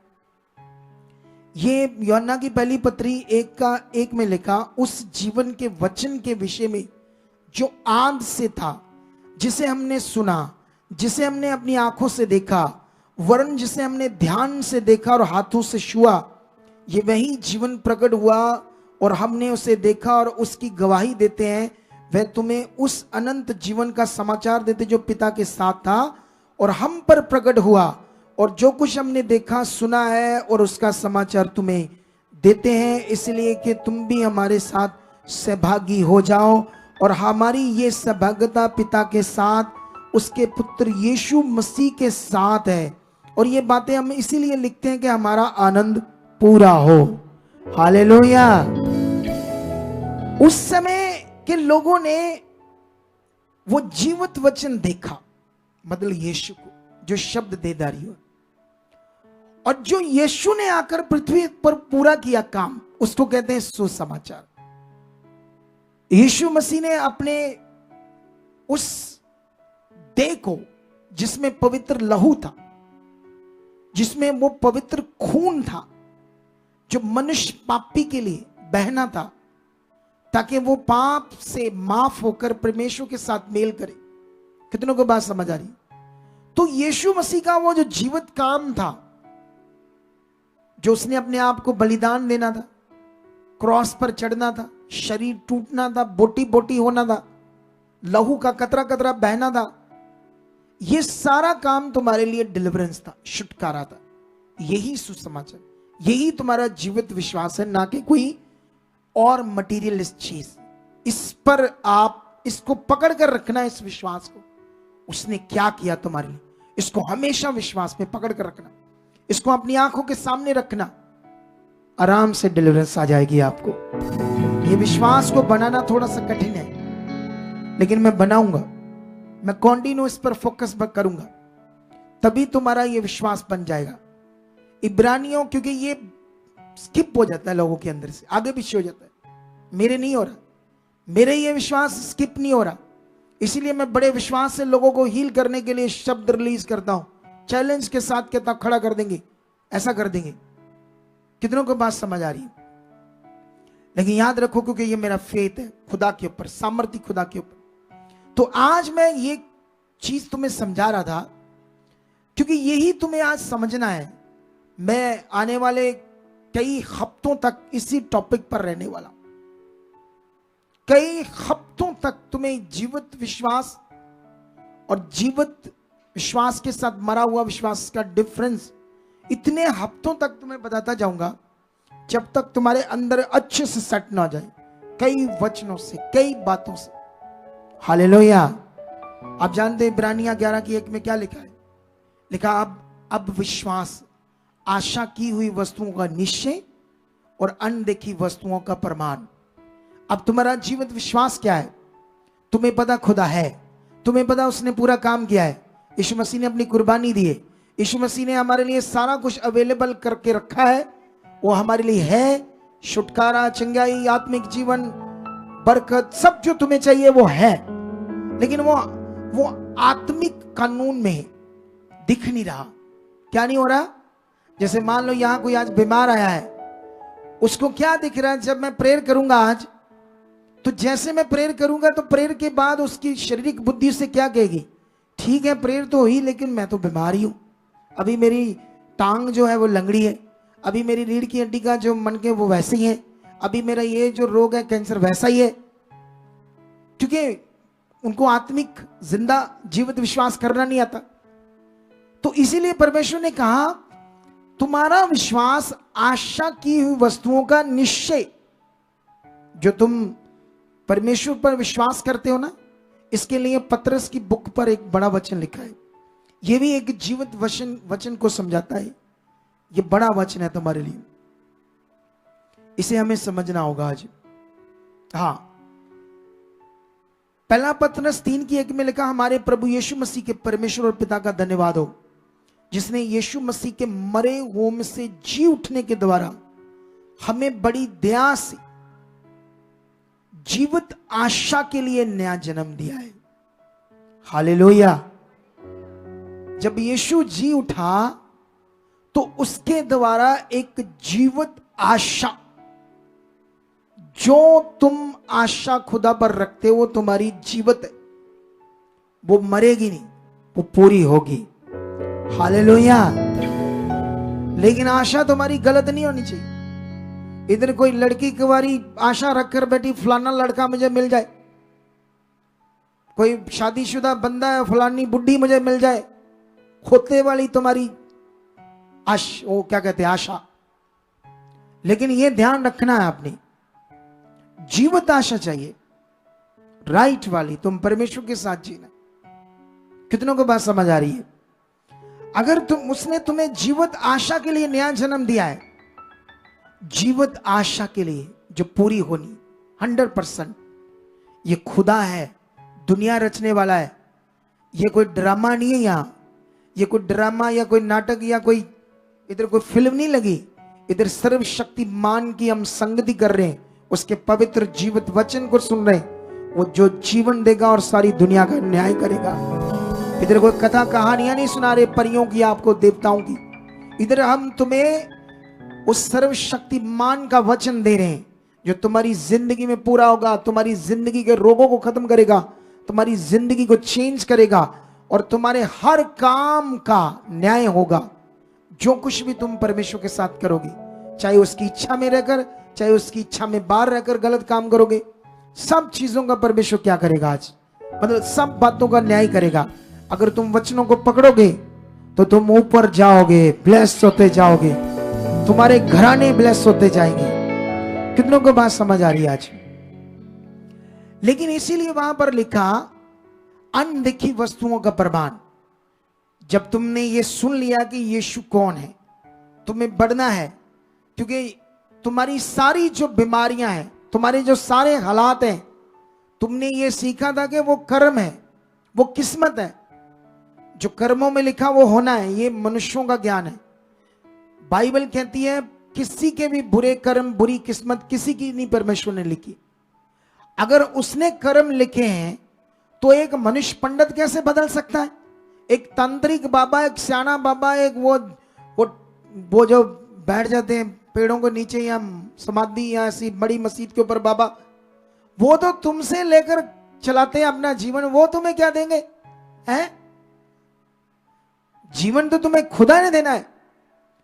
A: ये यूहन्ना की पहली पत्री 1 में लिखा, उस जीवन के वचन के विषय में जो आद से था, जिसे हमने सुना, जिसे हमने अपनी आंखों से देखा, वरन जिसे हमने ध्यान से देखा और हाथों से छुआ, ये वही जीवन प्रकट हुआ और हमने उसे देखा और उसकी गवाही देते हैं। वह तुम्हें उस अनंत जीवन का समाचार देते जो पिता के साथ था और हम पर प्रकट हुआ। और जो कुछ हमने देखा सुना है और उसका समाचार तुम्हें देते हैं, इसलिए कि तुम भी हमारे साथ सहभागी हो जाओ। और हमारी ये सहभागिता पिता के साथ, उसके पुत्र यीशु मसीह के साथ है। और ये बातें हम इसीलिए लिखते हैं कि हमारा आनंद पूरा हो। हालेलुया। उस समय के लोगों ने वो जीवित वचन देखा, मतलब यीशु को, जो शब्द देदारी हो, और जो यीशु ने आकर पृथ्वी पर पूरा किया काम, उसको कहते हैं सुसमाचार। यीशु मसीह ने अपने उस देह को, जिसमें पवित्र लहू था, जिसमें वो पवित्र खून था, जो मनुष्य पापी के लिए बहना था, ताकि वो पाप से माफ होकर परमेश्वर के साथ मेल करे। कितनों को बात समझ आ रही? तो यीशु मसीह का वो जो जीवित काम था, जो उसने अपने आप को बलिदान देना था, क्रॉस पर चढ़ना था, शरीर टूटना था, बोटी बोटी होना था, लहू का कतरा कतरा बहना था, ये सारा काम तुम्हारे लिए डिलीवरेंस था, छुटकारा था। यही सुसमाचार, यही तुम्हारा जीवित विश्वास है, ना कि कोई और मटीरियलिस्ट चीज। इस पर आप इसको पकड़ कर रखना, इस विश्वास को, उसने क्या किया तुम्हारे लिए, इसको हमेशा विश्वास में पकड़ कर रखना, इसको अपनी आंखों के सामने रखना, आराम से डिलीवरेंस आ जाएगी आपको। ये विश्वास को बनाना थोड़ा सा कठिन है, लेकिन मैं बनाऊंगा, मैं कंटिन्यू इस पर फोकस करूंगा, तभी तुम्हारा ये विश्वास बन जाएगा। इब्रानियों, क्योंकि ये स्किप हो जाता है लोगों के अंदर से, आगे पीछे हो जाता है, मेरे नहीं हो रहा, मेरे ये विश्वास स्किप नहीं हो रहा, इसीलिए मैं बड़े विश्वास से लोगों को हील करने के लिए शब्द रिलीज करता हूं, चैलेंज के साथ कहता खड़ा कर देंगे, ऐसा कर देंगे। कितनों को बात समझ आ रही है? लेकिन याद रखो, क्योंकि ये मेरा फेथ है खुदा के ऊपर, सामर्थ्य खुदा के ऊपर। तो आज मैं ये चीज तुम्हें समझा रहा था, क्योंकि यही तुम्हें आज समझना है। मैं आने वाले कई हफ्तों तक इसी टॉपिक पर रहने वाला, कई हफ्तों तक तुम्हें जीवित विश्वास और जीवित विश्वास के साथ मरा हुआ विश्वास का डिफरेंस इतने हफ्तों तक तुम्हें बताता जाऊंगा, जब तक तुम्हारे अंदर अच्छे से सेट ना हो जाए, कई वचनों से, कई बातों से। हालेलुया। आप जानते हैं इब्रानियें 11:1 में क्या लिखा है? लिखा अब विश्वास आशा की हुई वस्तुओं का निश्चय और अनदेखी वस्तुओं का प्रमाण। अब तुम्हारा जीवित विश्वास क्या है? तुम्हें पता खुदा है, तुम्हें पता उसने पूरा काम किया है, यीशु मसीह ने अपनी कुर्बानी दी है, यीशु मसीह ने हमारे लिए सारा कुछ अवेलेबल करके रखा है, वो हमारे लिए है। छुटकारा, चंगाई, आत्मिक जीवन, बरकत, सब जो तुम्हें चाहिए वो है, लेकिन वो आत्मिक कानून में दिख नहीं रहा। क्या नहीं हो रहा? जैसे मान लो यहां कोई आज बीमार आया है, उसको क्या दिख रहा है? जब मैं प्रेयर करूंगा आज, तो जैसे मैं प्रेयर करूंगा तो प्रेयर के बाद उसकी शारीरिक बुद्धि से क्या कहेगी? ठीक है प्रेयर तो हुई, लेकिन मैं तो बीमार ही हूं, अभी मेरी टांग जो है वो लंगड़ी है, अभी मेरी रीढ़ की हड्डी का जो मन के वो वैसे ही है, अभी मेरा ये जो रोग है कैंसर वैसा ही है, क्योंकि उनको आत्मिक जिंदा जीवित विश्वास करना नहीं आता। तो इसीलिए परमेश्वर ने कहा तुम्हारा विश्वास आशा की हुई वस्तुओं का निश्चय, जो तुम परमेश्वर पर विश्वास करते हो ना, इसके लिए पतरस की बुक पर एक बड़ा वचन लिखा है। यह भी एक जीवित वचन को समझाता है। यह बड़ा वचन है तुम्हारे लिए, इसे हमें समझना होगा आज। हाँ, पहला पतरस 3:1 में लिखा, हमारे प्रभु यीशु मसीह के परमेश्वर और पिता का धन्यवाद हो, जिसने यीशु मसीह के मरे हुओं में से जी उठने के द्वारा हमें बड़ी दया से जीवित आशा के लिए नया जन्म दिया है। हालेलुया। जब यीशु जी उठा तो उसके द्वारा एक जीवित आशा, जो तुम आशा खुदा पर रखते हो तुम्हारी जीवित है, वो मरेगी नहीं, वो पूरी होगी। हालेलुया। लेकिन आशा तुम्हारी गलत नहीं होनी चाहिए। इधर कोई लड़की कुंवारी आशा रखकर बैठी, फलाना लड़का मुझे मिल जाए, कोई शादीशुदा बंदा है, फलानी बुढ़ी मुझे मिल जाए, खोते वाली तुम्हारी वो क्या कहते हैं, आशा। लेकिन ये ध्यान रखना है आपने, जीवित आशा चाहिए, राइट वाली, तुम परमेश्वर के साथ जीना। कितनों को बात समझ आ रही है? अगर उसने तुम्हें जीवित आशा के लिए नया जन्म दिया है, जीवित आशा के लिए जो पूरी होनी, 100%। ये खुदा है, दुनिया रचने वाला है। ये कोई ड्रामा नहीं है यहाँ, ये कोई ड्रामा या कोई नाटक या कोई इधर कोई फिल्म नहीं लगी। इधर सर्वशक्तिमान की हम संगति कर रहे हैं, उसके पवित्र जीवित वचन को सुन रहे हैं। वो जो जीवन देगा और सारी दुनिया का न्याय करेगा। इधर कोई कथा कहानियां नहीं सुना रहे परियों की, आपको देवताओं की। इधर हम तुम्हें उस सर्वशक्तिमान का वचन दे रहे हैं जो तुम्हारी जिंदगी में पूरा होगा, तुम्हारी जिंदगी के रोगों को खत्म करेगा, तुम्हारी जिंदगी को चेंज करेगा और तुम्हारे हर काम का न्याय होगा। जो कुछ भी तुम परमेश्वर के साथ करोगे, चाहे उसकी इच्छा में रहकर, चाहे उसकी इच्छा में बाहर रहकर गलत काम करोगे, सब चीजों का परमेश्वर क्या करेगा आज, मतलब सब बातों का न्याय करेगा। अगर तुम वचनों को पकड़ोगे तो तुम ऊपर जाओगे, ब्लेस होते जाओगे, तुम्हारे घराने ब्लेस होते जाएंगे। कितनों को बात समझ आ रही है आज? लेकिन इसीलिए वहां पर लिखा अनदेखी वस्तुओं का प्रमाण। जब तुमने ये सुन लिया कि यीशु कौन है, तुम्हें बढ़ना है, क्योंकि तुम्हारी सारी जो बीमारियां हैं, तुम्हारे जो सारे हालात हैं, तुमने ये सीखा था कि वो कर्म है, वो किस्मत है। जो कर्मों में लिखा वो होना है, ये मनुष्यों का ज्ञान है। बाइबल कहती है किसी के भी बुरे कर्म, बुरी किस्मत किसी की नहीं परमेश्वर ने लिखी। अगर उसने कर्म लिखे हैं तो एक मनुष्य पंडित कैसे बदल सकता है? एक तांत्रिक बाबा, एक सियाना बाबा, एक वो जो बैठ जाते हैं पेड़ों के नीचे या समाधि या ऐसी बड़ी मस्जिद के ऊपर बाबा, वो तो तुमसे लेकर चलाते हैं अपना जीवन, वो तुम्हें क्या देंगे? हैं? जीवन तो तुम्हें खुदा ने देना है,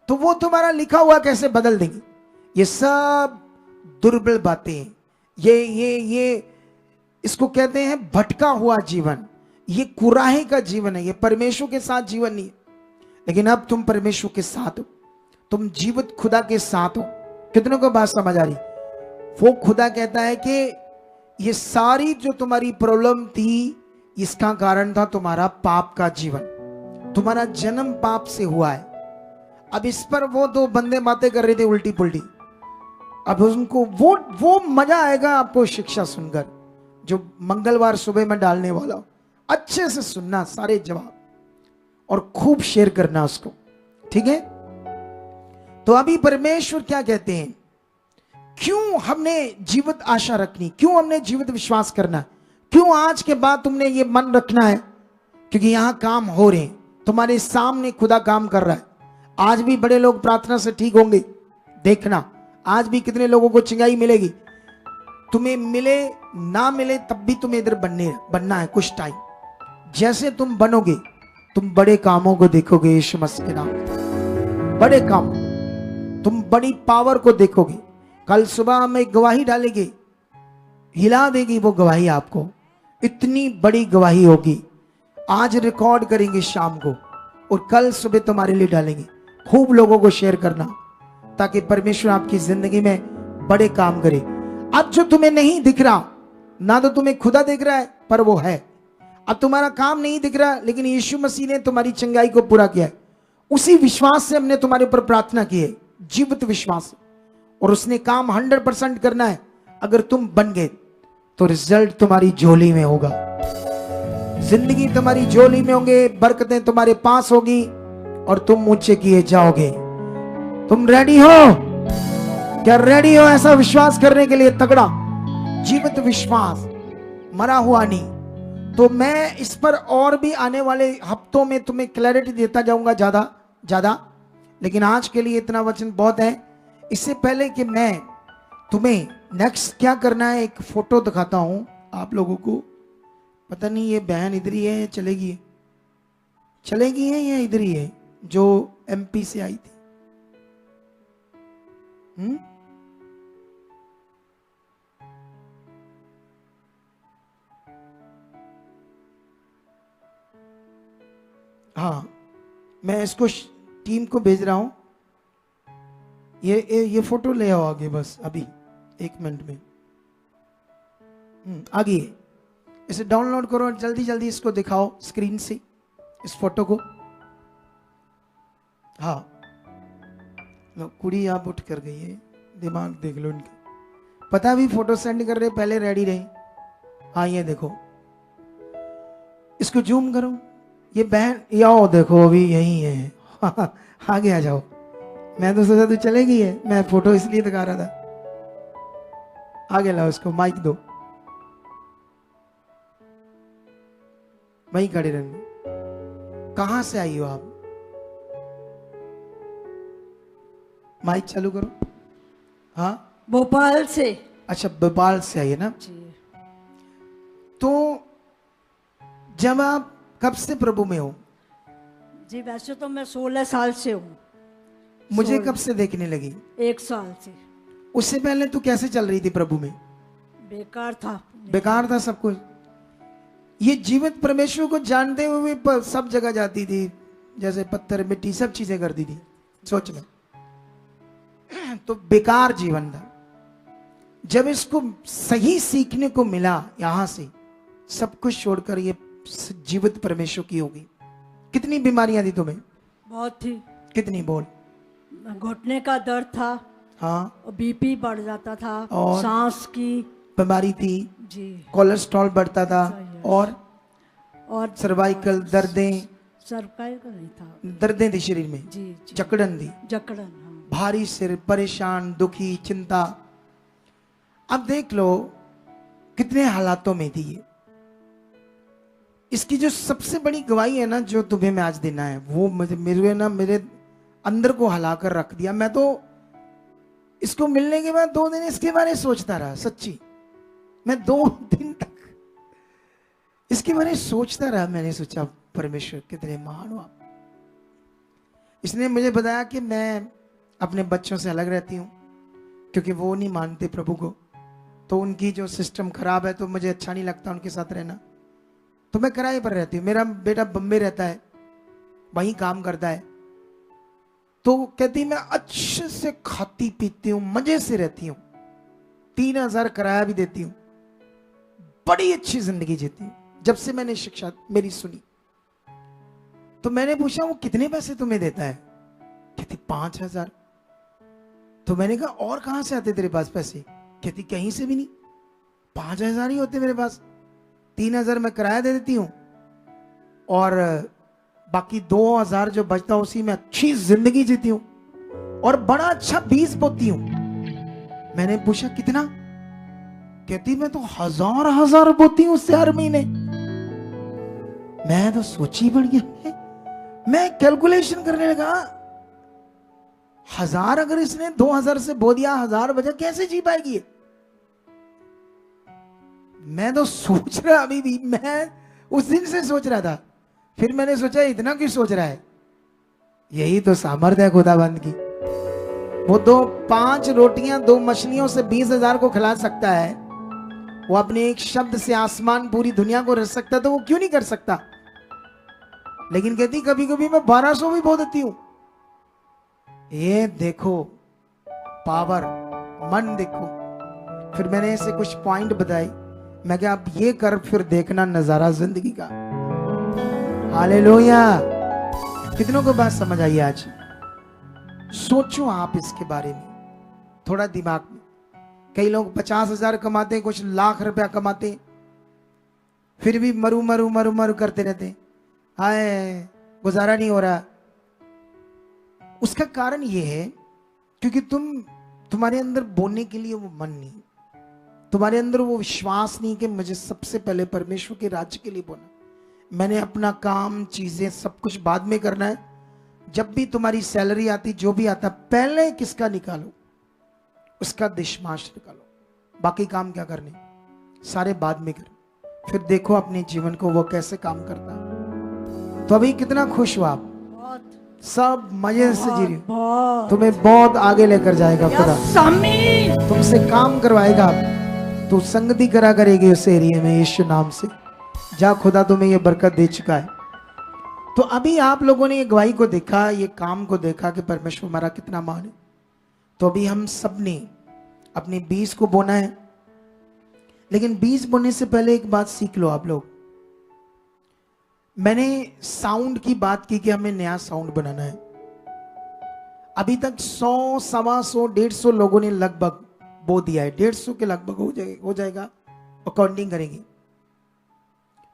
A: तो वो तुम्हारा लिखा हुआ कैसे बदल देंगे? ये सब दुर्बल बातें हैं। ये इसको कहते हैं भटका हुआ जीवन, ये कुराहे का जीवन है, ये परमेश्वर के साथ जीवन नहीं है। लेकिन अब तुम परमेश्वर के साथ हो, तुम जीवित खुदा के साथ हो। कितनों को बात समझ आ रही? वो खुदा कहता है कि ये सारी जो तुम्हारी प्रॉब्लम थी, इसका कारण था तुम्हारा पाप का जीवन, तुम्हारा जन्म पाप से हुआ है। अब इस पर वो दो बंदे बातें कर रहे थे उल्टी पुल्टी। अब उनको वो मजा आएगा आपको शिक्षा सुनकर, जो मंगलवार सुबह में डालने वाला हूं। अच्छे से सुनना सारे जवाब और खूब शेयर करना उसको, ठीक है? तो अभी परमेश्वर क्या कहते हैं? क्यों हमने जीवित आशा रखनी, क्यों हमने जीवित विश्वास करना, क्यों आज के बाद तुमने ये मन रखना है? क्योंकि यहां काम हो रहे हैं, तुम्हारे सामने खुदा काम कर रहा है। आज भी बड़े लोग प्रार्थना से ठीक होंगे, देखना। आज भी कितने लोगों को चिंगाई मिलेगी। तुम्हें मिले ना मिले तब भी तुम्हें इधर बनना है कुछ टाइम। जैसे तुम बनोगे, तुम बड़े कामों को देखोगे यीशु मसीह के नाम। बड़े काम, तुम बड़ी पावर को देखोगे। कल सुबह हम एक गवाही डालेंगे, हिला देगी वो गवाही आपको, इतनी बड़ी गवाही होगी। आज रिकॉर्ड करेंगे शाम को और कल सुबह तुम्हारे लिए डालेंगे। खूब लोगों को शेयर करना ताकि परमेश्वर आपकी जिंदगी में बड़े काम करे। अब जो तुम्हें नहीं दिख रहा, ना तो तुम्हें खुदा दिख रहा है पर वो है। अब तुम्हारा काम नहीं दिख रहा, लेकिन यीशु मसीह ने तुम्हारी चंगाई को पूरा किया है। उसी विश्वास से हमने तुम्हारे ऊपर प्रार्थना की है, जीवित विश्वास, और उसने काम 100% करना है। अगर तुम बन गए तो रिजल्ट तुम्हारी झोली में होगा, जिंदगी तुम्हारी झोली में होंगे, बरकतें तुम्हारे पास होगी और तुम ऊंचे किए जाओगे। तुम रेडी हो? क्या रेडी हो ऐसा विश्वास करने के लिए? तगड़ा जीवित विश्वास, मरा हुआ नहीं। तो मैं इस पर और भी आने वाले हफ्तों में तुम्हें क्लैरिटी देता जाऊंगा ज्यादा, लेकिन आज के लिए इतना वचन बहुत है। इससे पहले कि मैं तुम्हें नेक्स्ट क्या करना है, एक फोटो दिखाता हूं आप लोगों को। पता नहीं ये बहन इधर ही है, चलेगी है या इधर ही है, जो एमपी से आई थी। हाँ, मैं इसको टीम को भेज रहा हूं। ये फोटो ले आओ आगे, बस अभी 1 मिनट में। आगे इसे डाउनलोड करो और जल्दी जल्दी इसको दिखाओ स्क्रीन से, इस फोटो को। हाँ, कुड़ी आप उठ कर गई है, दिमाग देख लो इनका। पता भी फोटो सेंड कर रहे, पहले रेडी रहे। हाँ ये देखो, इसको जूम करो, ये बहन याओ देखो अभी यही है। आगे आ जाओ। मैं तो सोचा तू चलेगी है, मैं फोटो इसलिए दिखा रहा था। आगे लाओ इसको, माइक दो, वहीं खड़े रहने। कहां से आई हो आप? माइक चालू करो। हाँ
D: भोपाल से।
A: अच्छा, भोपाल से आई है ना।
D: जी
A: तो जब आप कब से प्रभु में हो?
D: जी वैसे तो मैं 16 साल से हूँ।
A: मुझे कब से देखने लगी?
D: 1 साल से।
A: उससे पहले तू कैसे चल रही थी प्रभु में?
D: बेकार था।
A: बेकार था सब कुछ। ये जीवित परमेश्वर को जानते हुए सब जगह जाती थी, जैसे पत्थर मिट्टी सब चीजें करती थी। सोच में तो बेकार जीवन था। जब इसको सही सीखने को मिला, यहां से सब कुछ छोड़कर ये जीवित परमेश्वर की होगी। कितनी बीमारियां थी तुम्हें?
D: बहुत थी।
A: कितनी बोल?
D: घुटने का दर्द था।
A: हाँ।
D: और बीपी बढ़ जाता था।
A: और
D: सांस की
A: बीमारी थी
D: जी।
A: कोलेस्ट्रॉल बढ़ता था। और सर्वाइकल दर्दें।
D: सर्वाइकल नहीं था,
A: दर्दें थी शरीर में।
D: जी, जी।
A: जकड़न थी।
D: जकड़न हाँ।
A: भारी सिर, परेशान, दुखी, चिंता। अब देख लो कितने हालातों में थी ये। इसकी जो सबसे बड़ी गवाही है ना, जो तुम्हें मैं आज देना है, वो मेरे अंदर को हिलाकर रख दिया। मैं तो इसको मिलने के बाद 2 दिन इसके बारे में सोचता रहा। सच्ची, मैं 2 दिन तक इसके बारे में सोचता रहा। मैंने सोचा परमेश्वर कितने महान हो आप। इसने मुझे बताया कि मैं अपने बच्चों से अलग रहती हूँ, क्योंकि वो नहीं मानते प्रभु को। तो उनकी जो सिस्टम खराब है, तो मुझे अच्छा नहीं लगता उनके साथ रहना। तो मैं किराए पर रहती हूँ। मेरा बेटा बम्बे रहता है, वहीं काम करता है। तो कहती मैं अच्छे से खाती पीती हूँ, मजे से रहती हूँ, 3000 किराया भी देती हूँ, बड़ी अच्छी जिंदगी जीती हूँ। जब से मैंने शिक्षा मेरी सुनी, तो मैंने पूछा वो कितने पैसे तुम्हें देता है? कहती 5000। तो मैंने कहा और कहां से आते तेरे पास पैसे? कहती कहीं से भी नहीं, 5000 ही होते मेरे पास। 3000 मैं किराया दे देती हूँ, और बाकी 2000 जो बचता उसी में अच्छी जिंदगी जीती हूँ, और बड़ा अच्छा बीज बोती हूँ। मैंने पूछा कितना? कहती मैं तो हजार बोती हूँ उससे हर महीने। मैं तो सोची बढ़ गया। मैं कैलकुलेशन करने लगा, 1000 अगर इसने 2000 से बो दिया, 1000 बचा, कैसे जी पाएगी ये? मैं तो सोच रहा, अभी भी मैं उस दिन से सोच रहा था। फिर मैंने सोचा इतना क्यों सोच रहा है? यही तो सामर्थ्य है खुदाबंद की। वो 5 रोटियां 2 मछलियों से 20,000 को खिला सकता है। वो अपने एक शब्द से आसमान पूरी दुनिया को रच सकता है, तो वो क्यों नहीं कर सकता? लेकिन कहती कभी कभी मैं 1200 भी बो देती हूं। ये देखो पावर, मन देखो। फिर मैंने ऐसे कुछ पॉइंट बताए। मैं क्या, आप ये कर, फिर देखना नजारा जिंदगी का। हालेलुया। कितनों को बात समझ आई आज? सोचो आप इसके बारे में थोड़ा दिमाग में। कई लोग 50,000 कमाते हैं, कुछ लाख रुपया कमाते हैं, फिर भी मरू मरू मरू मरू करते रहते हैं। हाय गुजारा नहीं हो रहा। उसका कारण यह है क्योंकि तुम्हारे अंदर बोलने के लिए वो मन नहीं, तुम्हारे अंदर वो विश्वास नहीं कि मुझे सबसे पहले परमेश्वर के राज्य के लिए बोलना। मैंने अपना काम, चीजें, सब कुछ बाद में करना है। जब भी तुम्हारी सैलरी आती, जो भी आता, पहले किसका निकालो? उसका दिशमाश निकालो। बाकी काम क्या करने, सारे बाद में करो। फिर देखो अपने जीवन को वो कैसे काम करता है। तो अभी कितना खुश हो आप? सब मजे से जी रही हो। तुम्हें बहुत आगे लेकर जाएगा खुदा। तुमसे काम करवाएगा, तो संगति करा करेगी उस एरिया में यीशु नाम से। जा, खुदा तुम्हें ये बरकत दे चुका है। तो अभी आप लोगों ने ये गवाही को देखा, ये काम को देखा कि परमेश्वर हमारा कितना महान है। तो अभी हम सब ने अपने बीज को बोना है। लेकिन बीज बोने से पहले एक बात सीख लो आप लोग। मैंने साउंड की बात की कि हमें नया साउंड बनाना है। अभी तक 100, 125, 150 लोगों ने लगभग वो दिया है, 150 के लगभग हो जाएगा और काउंटिंग करेंगे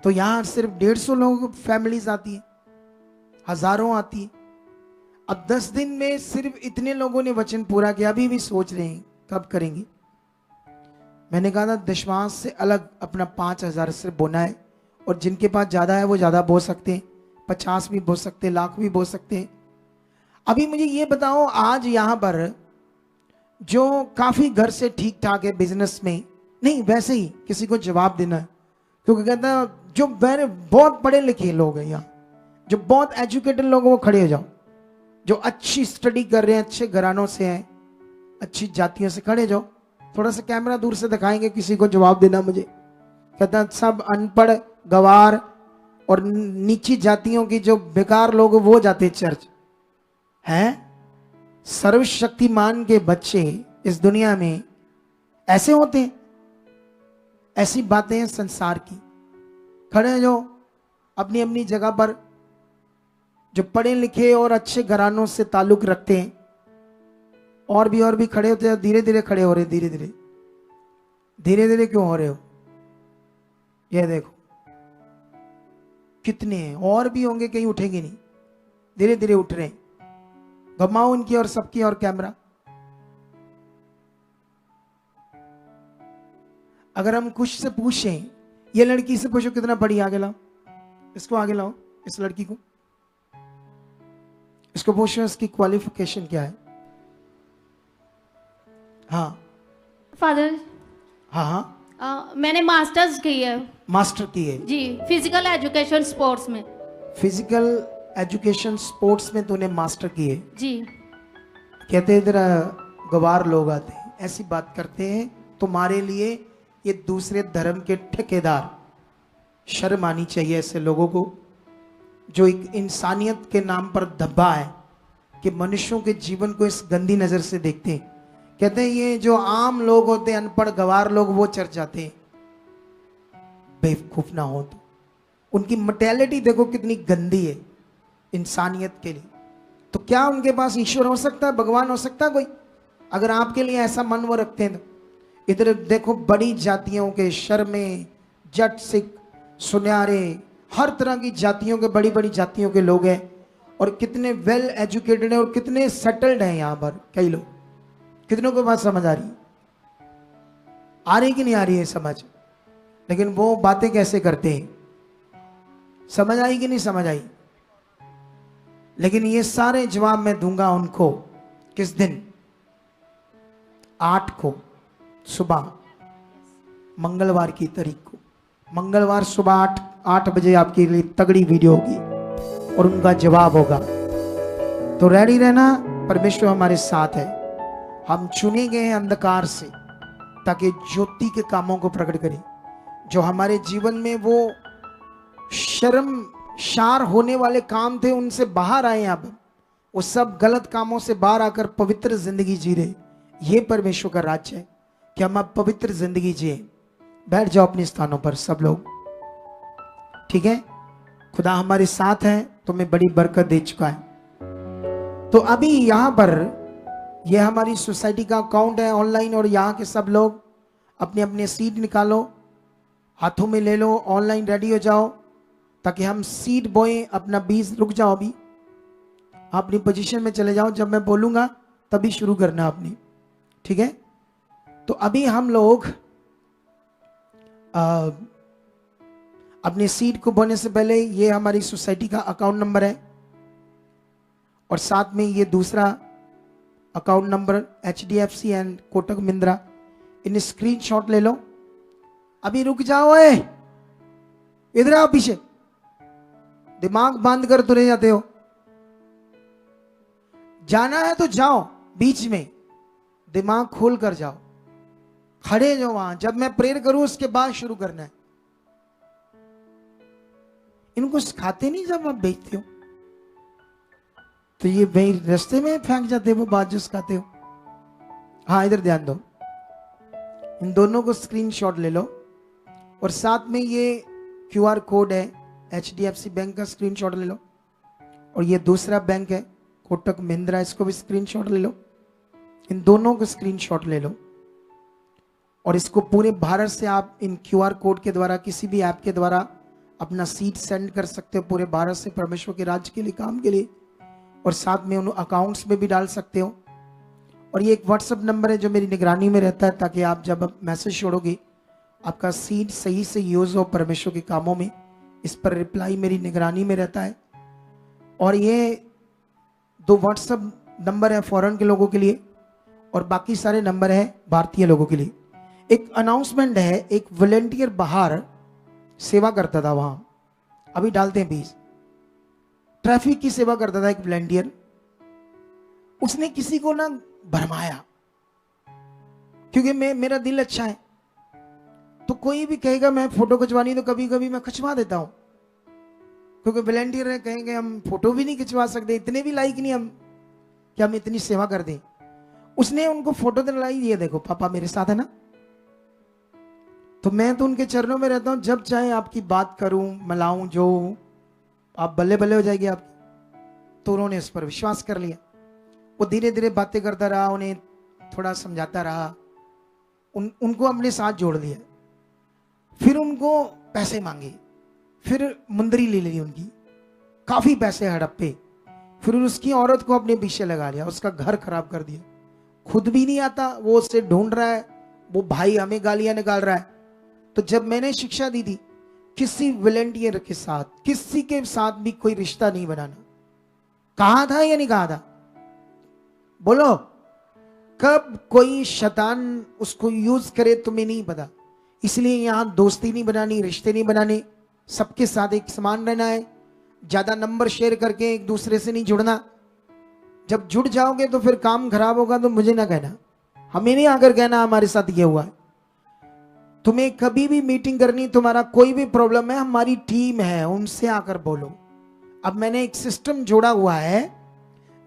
A: तो यहां सिर्फ 150 लोग फैमिलीज आती है, हजारों आती है। अब 10 दिन में सिर्फ इतने लोगों ने वचन पूरा किया, अभी भी सोच रहे हैं कब करेंगे। मैंने कहा था दशमांश से अलग अपना 5,000 सिर्फ बोना है, और जिनके पास ज्यादा है वो ज्यादा बो सकते हैं, 50 भी बो सकते हैं, लाख भी बो सकते हैं। अभी मुझे ये बताओ, आज यहां पर जो काफी घर से ठीक ठाक है बिजनेस में, नहीं वैसे ही किसी को जवाब देना है, क्योंकि कहता है जो बहुत पढ़े लिखे लोग हैं यहाँ, जो बहुत एजुकेटेड लोग हैं वो खड़े हो जाओ, जो अच्छी स्टडी कर रहे हैं, अच्छे घरानों से हैं, अच्छी जातियों से खड़े जाओ। थोड़ा सा कैमरा दूर से दिखाएंगे, किसी को जवाब देना मुझे। कहता है सब अनपढ़ गवार और नीची जातियों की जो बेकार लोग वो जाते चर्च हैं। सर्वशक्तिमान के बच्चे इस दुनिया में ऐसे होते हैं, ऐसी बातें हैं संसार की। खड़े जो अपनी अपनी जगह पर, जो पढ़े लिखे और अच्छे घरानों से ताल्लुक रखते हैं, और भी खड़े होते हैं। धीरे धीरे खड़े हो रहे, धीरे धीरे क्यों हो रहे हो? ये देखो कितने हैं, और भी होंगे, कहीं उठेंगे नहीं, धीरे धीरे उठ रहे हैं। घुमाओ उनकी और सबकी और कैमरा। अगर हम कुछ से पूछें, ये लड़की से पूछो कितना पढ़ी, आगे लाओ, इसको आगे लाओ, इस लड़की को, इसको पूछो इसकी क्वालिफिकेशन क्या है। हाँ
E: फादर,
A: हाँ
E: मैंने मास्टर्स की है।
A: मास्टर की है
E: जी, फिजिकल एजुकेशन स्पोर्ट्स में।
A: फिजिकल एजुकेशन स्पोर्ट्स में तूने मास्टर की है
E: जी।
A: कहते इधर गवार लोग आते हैं, ऐसी बात करते हैं तुम्हारे लिए ये दूसरे धर्म के ठेकेदार। शर्म आनी चाहिए ऐसे लोगों को, जो एक इंसानियत के नाम पर धब्बा है कि मनुष्यों के जीवन को इस गंदी नजर से देखते हैं। कहते हैं ये जो आम लोग होते हैं, अनपढ़ गवार लोग, वो चर्च जाते हैं। बेवकूफ ना हो तो उनकी मेंटालिटी देखो कितनी गंदी है इंसानियत के लिए। तो क्या उनके पास ईश्वर हो सकता है, भगवान हो सकता है कोई? अगर आपके लिए ऐसा मन वो रखते हैं तो इधर देखो बड़ी जातियों के, शर्मे, जट, सिख, सुन्यारे, हर तरह की जातियों के, बड़ी बड़ी जातियों के लोग हैं, और कितने वेल एजुकेटेड हैं और कितने सेटल्ड हैं यहाँ पर कई लोग। कितनों को बात समझ आ रही कि नहीं आ रही है समझ? लेकिन वो बातें कैसे करते हैं, समझ आई कि नहीं समझ आई? लेकिन ये सारे जवाब मैं दूंगा उनको किस दिन? 8 को सुबह, मंगलवार की तारीख को, मंगलवार सुबह 8 बजे आपके लिए तगड़ी वीडियो होगी और उनका जवाब होगा। तो रेडी रहना, परमेश्वर हमारे साथ है। हम चुने गए हैं अंधकार से ताकि ज्योति के कामों को प्रकट करें। जो हमारे जीवन में वो शर्मशार होने वाले काम थे, उनसे बाहर आए। अब वो सब गलत कामों से बाहर आकर पवित्र जिंदगी जी रहे। ये परमेश्वर का राज्य है कि हम अब पवित्र जिंदगी जिए। बैठ जाओ अपने स्थानों पर सब लोग, ठीक है? खुदा हमारे साथ है, तुम्हें बड़ी बरकत दे चुका है। तो अभी यहां पर ये हमारी सोसाइटी का अकाउंट है ऑनलाइन, और यहाँ के सब लोग अपने अपने सीड निकालो, हाथों में ले लो, ऑनलाइन रेडी हो जाओ ताकि हम सीड बोए, अपना बीज। रुक जाओ, अभी अपनी पोजीशन में चले जाओ, जब मैं बोलूंगा तभी शुरू करना अपनी, ठीक है? तो अभी हम लोग अपने सीड को बोने से पहले ये हमारी सोसाइटी का अकाउंट नंबर है, और साथ में ये दूसरा account number HDFC and Kotak Mahindra, in screenshot ले लो। अभी रुक जाओ, इधर आओ पीछे, दिमाग बंद कर तुरे जाते हो। जाना है तो जाओ, बीच में दिमाग खोल कर जाओ, खड़े जो वहां, जब मैं प्रेयर करूं उसके बाद शुरू करना है। इनको सिखाते नहीं जब आप बेचते हो तो ये भाई रास्ते में फेंक जाते हो वो बात जो सिखाते हो। हाँ इधर ध्यान दो, इन दोनों को स्क्रीनशॉट ले लो, और साथ में ये QR कोड है HDFC बैंक का, स्क्रीनशॉट ले लो, और ये दूसरा बैंक है कोटक महिंद्रा, इसको भी स्क्रीनशॉट ले लो। इन दोनों को स्क्रीनशॉट ले लो, और इसको पूरे भारत से आप इन QR कोड के द्वारा किसी भी ऐप के द्वारा अपना सीड सेंड कर सकते हो पूरे भारत से परमेश्वर के राज्य के लिए, काम के लिए, और साथ में उन अकाउंट्स में भी डाल सकते हो। और ये एक व्हाट्सएप नंबर है जो मेरी निगरानी में रहता है, ताकि आप जब मैसेज छोड़ोगे आपका सीड सही से यूज हो परमेश्वर के कामों में। इस पर रिप्लाई मेरी निगरानी में रहता है। और ये 2 व्हाट्सएप नंबर है फॉरेन के लोगों के लिए, और बाकी सारे नंबर है भारतीय लोगों के लिए। एक अनाउंसमेंट है, एक वॉलंटियर बाहर सेवा करता था वहां, अभी डालते हैं 20, ट्रैफिक की सेवा करता था एक वॉलंटियर। उसने किसी को ना भरमाया, क्योंकि मेरा दिल अच्छा है, तो कोई भी कहेगा मैं फोटो खिंचवानी, तो कभी कभी मैं खिंचवा देता हूं, क्योंकि वॉलंटियर है, कहेंगे हम फोटो भी नहीं खिंचवा सकते, इतने भी लाइक नहीं हम कि हम इतनी सेवा कर दें। उसने उनको फोटो दिलाई, ये देखो पापा मेरे साथ है ना। तो मैं तो उनके चरणों में रहता हूं, जब चाहे आपकी बात करूं, मिलाऊं, जो आप बल्ले बल्ले हो जाएगी आपकी। तो उन्होंने उस पर विश्वास कर लिया। वो धीरे धीरे बातें करता रहा, उन्हें थोड़ा समझाता रहा, उनको अपने साथ जोड़ लिया। फिर उनको पैसे मांगे, फिर मुंदरी ले ली उनकी, काफी पैसे हड़प्पे। फिर उसकी औरत को अपने पीछे लगा लिया, उसका घर खराब कर दिया। खुद भी नहीं आता, वो उससे ढूंढ रहा है, वो भाई हमें गालियां निकाल रहा है। तो जब मैंने शिक्षा दी थी किसी वॉलंटियर के साथ, किसी के साथ भी कोई रिश्ता नहीं बनाना, कहा था या नहीं कहा था? बोलो, कब कोई शैतान उसको यूज करे तुम्हें नहीं पता। इसलिए यहां दोस्ती नहीं बनानी, रिश्ते नहीं बनाने, सबके साथ एक समान रहना है। ज्यादा नंबर शेयर करके एक दूसरे से नहीं जुड़ना। जब जुड़ जाओगे तो फिर काम खराब होगा, तो मुझे ना कहना, हमें नहीं आकर कहना हमारे साथ ये हुआ है। तुम्हें कभी भी मीटिंग करनी, तुम्हारा कोई भी प्रॉब्लम है, हमारी टीम है, उनसे आकर बोलो। अब मैंने एक सिस्टम जोड़ा हुआ है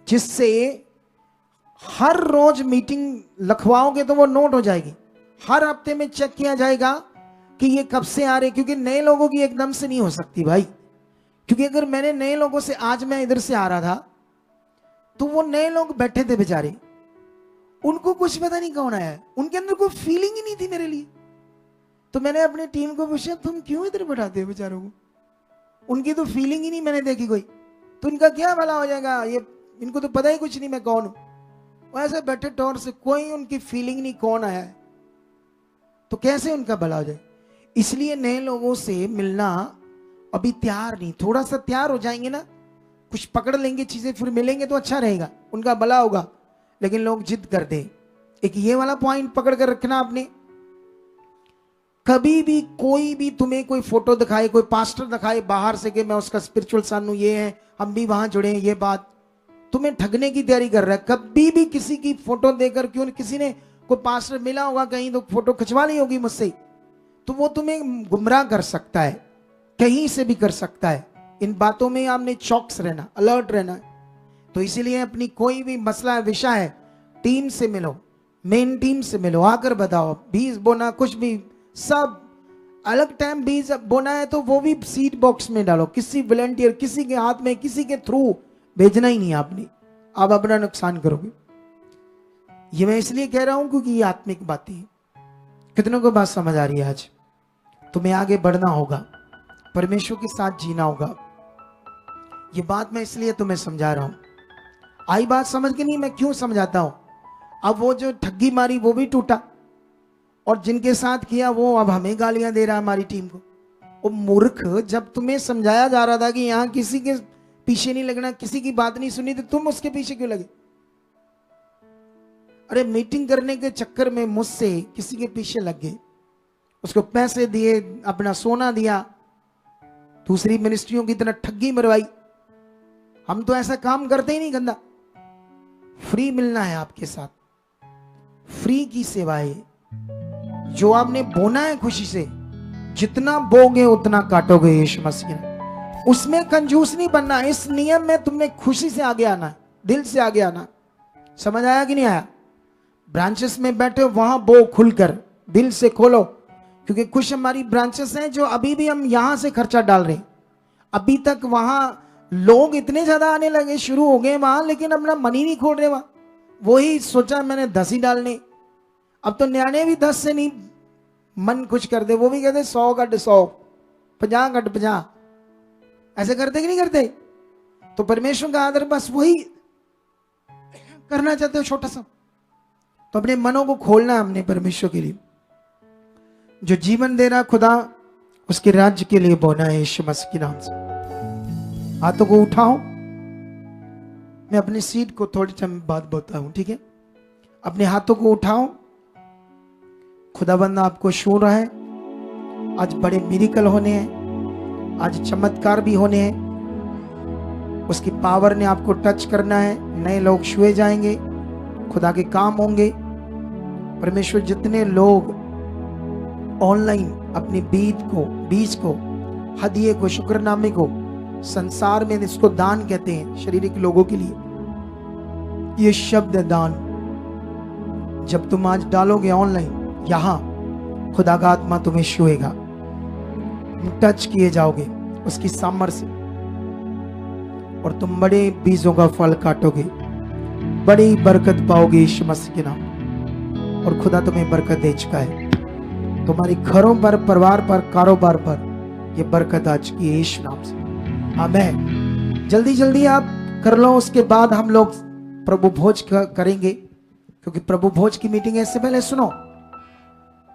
A: जिससे हर रोज मीटिंग लिखवाओगे तो वो नोट हो जाएगी। हर हफ्ते में चेक किया जाएगा कि ये कब से आ रहे, क्योंकि नए लोगों की एकदम से नहीं हो सकती भाई। क्योंकि अगर मैंने नए लोगों से, आज मैं इधर से आ रहा था तो वो नए लोग बैठे थे बेचारे, उनको कुछ पता नहीं कौन आया है, उनके अंदर कोई फीलिंग ही नहीं थी मेरे लिए। तो मैंने अपनी टीम को पूछा, तुम क्यों इधर बैठाते हो बेचारों को? उनकी तो फीलिंग ही नहीं मैंने देखी कोई, तो इनका क्या भला हो जाएगा, ये इनको तो पता ही कुछ नहीं मैं कौन हूं। वो ऐसे बैठे टोर से, कोई उनकी फीलिंग नहीं कौन आया है, तो कैसे उनका भला हो जाए। इसलिए नए लोगों से मिलना अभी तैयार नहीं, थोड़ा सा तैयार हो जाएंगे ना, कुछ पकड़ लेंगे चीजें, फिर मिलेंगे तो अच्छा रहेगा, उनका भला होगा। लेकिन लोग जिद कर दे। एक ये वाला पॉइंट पकड़ कर रखना आपने। कभी भी कोई भी तुम्हें कोई फोटो दिखाए, कोई पास्टर दिखाए बाहर से कि मैं उसका स्पिरिचुअल सन हूं, ये है, हम भी वहां जुड़े हैं, ये बात तुम्हें ठगने की तैयारी कर रहा है। कभी भी किसी की फोटो देकर, क्यों किसी ने कोई पास्टर मिला होगा कहीं तो फोटो खिंचवा ली होगी मुझसे, तो वो तुम्हें गुमराह कर सकता है, कहीं से भी कर सकता है। इन बातों में आपने चौकस रहना, अलर्ट रहना है। तो इसीलिए अपनी कोई भी मसला विषय है, टीम से मिलो, मेन टीम से मिलो, आकर बताओ। बीज बोना, कुछ भी, सब अलग टाइम बीज बोना है तो वो भी सीड बॉक्स में डालो। किसी वॉलंटियर, किसी के हाथ में, किसी के थ्रू भेजना ही नहीं आपने, आप अपना नुकसान करोगे। ये मैं इसलिए कह रहा हूं क्योंकि ये आत्मिक बातें हैं। कितनों को बात समझ आ रही है? आज तुम्हें आगे बढ़ना होगा, परमेश्वर के साथ जीना होगा। ये बात मैं इसलिए तुम्हें समझा रहा हूं। आई बात समझ के? नहीं, मैं क्यों समझाता हूं। अब वो जो ठगी मारी वो भी टूटा, और जिनके साथ किया वो अब हमें गालियां दे रहा है हमारी टीम को। वो मूर्ख, जब तुम्हें समझाया जा रहा था कि यहां किसी के पीछे नहीं लगना, किसी की बात नहीं सुनी, तो तुम उसके पीछे क्यों लगे? अरे मीटिंग करने के चक्कर में मुझसे किसी के पीछे लग गए, उसको पैसे दिए, अपना सोना दिया, दूसरी मिनिस्ट्रियों की तरह ठगी मरवाई। हम तो ऐसा काम करते ही नहीं गंदा। फ्री मिलना है आपके साथ, फ्री की सेवा है। जो आपने बोना है खुशी से, जितना बोगे उतना काटोगे यीशु मसीह ने। उसमें कंजूस नहीं बनना। इस नियम में तुमने खुशी से आगे आना है, दिल से आगे आना। समझ आया कि नहीं आया? ब्रांचेस में बैठे हो वहां बो खुलकर, दिल से खोलो, क्योंकि कुछ हमारी ब्रांचेस हैं जो अभी भी हम यहां से खर्चा डाल रहे हैं। अभी तक वहां लोग इतने ज्यादा आने लगे, शुरू हो गए वहां, लेकिन अपना मनी नहीं खोल रहे वहां। वही सोचा मैंने 10 ही डालने, अब तो न्याणे भी 10 से नहीं मन कुछ कर दे, वो भी कहते 100 गट 100, 50 गट 50, ऐसे करते कि नहीं करते? तो परमेश्वर का आदर बस वही करना चाहते हो छोटा सा। तो अपने मनों को खोलना है हमने परमेश्वर के लिए। जो जीवन दे रहा खुदा, उसके राज्य के लिए बोना है यीशु मसीह के नाम से। हाथों को उठाओ। मैं अपनी सीट को थोड़ी टाइम बाद बोलता हूं, ठीक है? अपने हाथों को उठाओ। खुदाबंद आपको छू रहा है। आज बड़े मिरेकल होने हैं, आज चमत्कार भी होने हैं। उसकी पावर ने आपको टच करना है। नए लोग छुए जाएंगे, खुदा के काम होंगे। परमेश्वर जितने लोग ऑनलाइन अपने बीज को, हदिये को, शुक्रनामे को, संसार में इसको दान कहते हैं शारीरिक लोगों के लिए, ये शब्द है दान। जब तुम आज डालोगे ऑनलाइन, यहां खुदा का आत्मा तुम्हें छुएगा, टच किए जाओगे उसकी सामर्थ्य से, और तुम बड़े बीजों का फल काटोगे, बड़ी बरकत पाओगे यीशु मसीह के नाम। और खुदा तुम्हें बरकत दे चुका है। तुम्हारे घरों पर, परिवार पर, कारोबार पर ये बरकत आ चुकी है यीशु नाम से। आमीन। जल्दी जल्दी आप कर लो, उसके बाद हम लोग प्रभु भोज करेंगे, क्योंकि प्रभु भोज की मीटिंग है। इससे पहले सुनो,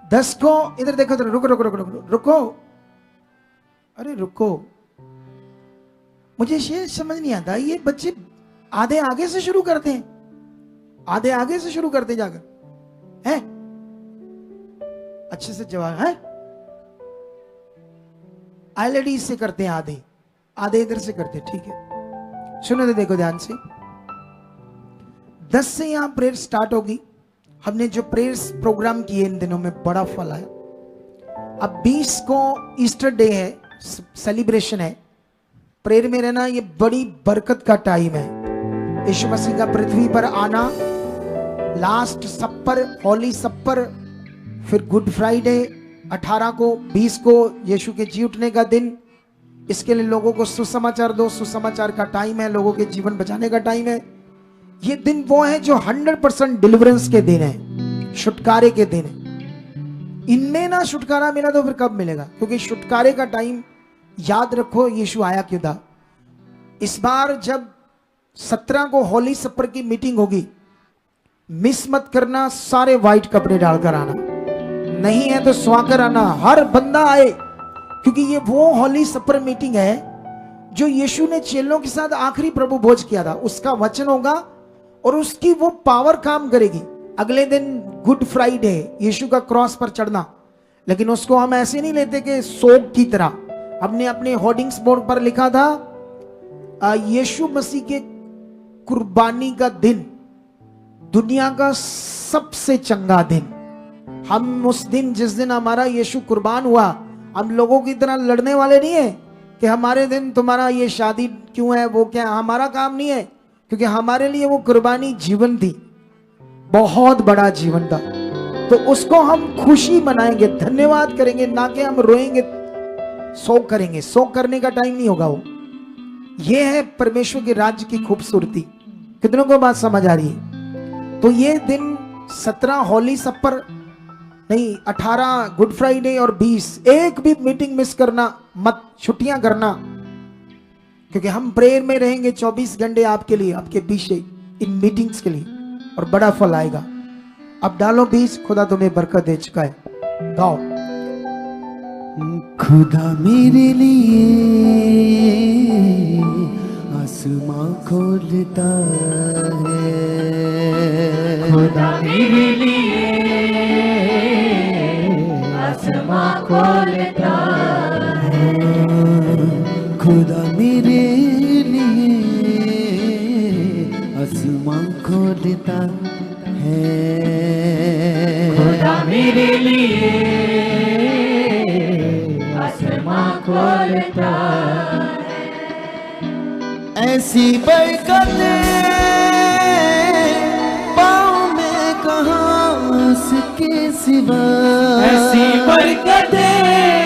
A: 10 को इधर देखो, इधर रुको रुको रुको रुको रुको, अरे रुको। मुझे ये समझ नहीं आता, ये बच्चे आधे आगे से शुरू करते हैं, आधे आगे से शुरू करते जाकर हैं। अच्छे से जवाब है, आईएलडी से करते हैं, आधे आधे इधर से करते हैं, ठीक है? सुनो तो देखो ध्यान से। 10 से यहां प्रेयर स्टार्ट होगी। हमने जो प्रेयर्स प्रोग्राम किए इन दिनों में बड़ा फल आया। अब 20 को ईस्टर डे है, सेलिब्रेशन है। प्रेयर में रहना ये बड़ी बरकत का टाइम है। यीशु मसीह का पृथ्वी पर आना, लास्ट सप्पर, होली सप्पर, फिर गुड फ्राइडे 18 को, 20 को यीशु के जी उठने का दिन। इसके लिए लोगों को सुसमाचार दो। सुसमाचार का टाइम है, लोगों के जीवन बचाने का टाइम है। ये दिन वो है जो 100% डिलीवरेंस के दिन है, छुटकारे के दिन है। इनमें ना छुटकारा मिला तो फिर कब मिलेगा? क्योंकि छुटकारे का टाइम याद रखो, यीशु आया क्यों था। इस बार जब 17 को होली सप्पर की मीटिंग होगी, मिस मत करना। सारे व्हाइट कपड़े डालकर आना, नहीं है तो स्वाकर आना, हर बंदा आए, क्योंकि ये वो होली सप्पर मीटिंग है जो यीशु ने चेलों के साथ आखिरी प्रभु भोज किया था। उसका वचन होगा और उसकी वो पावर काम करेगी। अगले दिन गुड फ्राइडे, यीशु का क्रॉस पर चढ़ना। लेकिन उसको हम ऐसे नहीं लेते कि सोग की तरह। हमने अपने होर्डिंग्स बोर्ड पर लिखा था, यीशु मसीह के कुर्बानी का दिन, दुनिया का सबसे चंगा दिन। हम उस दिन, जिस दिन हमारा यीशु कुर्बान हुआ, हम लोगों की तरह लड़ने वाले नहीं है कि हमारे दिन तुम्हारा ये शादी क्यों है, वो क्या। हमारा काम नहीं है, क्योंकि हमारे लिए वो कुर्बानी जीवन थी, बहुत बड़ा जीवन था। तो उसको हम खुशी मनाएंगे, धन्यवाद करेंगे, ना कि हम रोएंगे, शोक करेंगे। शोक करने का टाइम नहीं होगा वो। ये है परमेश्वर के राज्य की खूबसूरती। कितनों को बात समझ आ रही है? तो ये दिन 17 होली सप्पर नहीं, 18 गुड फ्राइडे और 20 एक भी मीटिंग मिस करना मत, छुट्टियां करना, क्योंकि हम प्रेयर में रहेंगे 24 घंटे आपके लिए, आपके पीछे इन मीटिंग्स के लिए, और बड़ा फल आएगा। अब डालो बीज, खुदा तुम्हें बरकत दे चुका है। गाओ।
F: खुदा मेरे लिए आसमां खोलता है, खुदा मेरे लिए आसमां खोलता है, खुदा मेरे लिए आसमां खोलता है, खुदा मेरे लिए आसमां खोलता है। ऐसी बरकतें पाऊं मैं कहां उसके सिवा, ऐसी बरकतें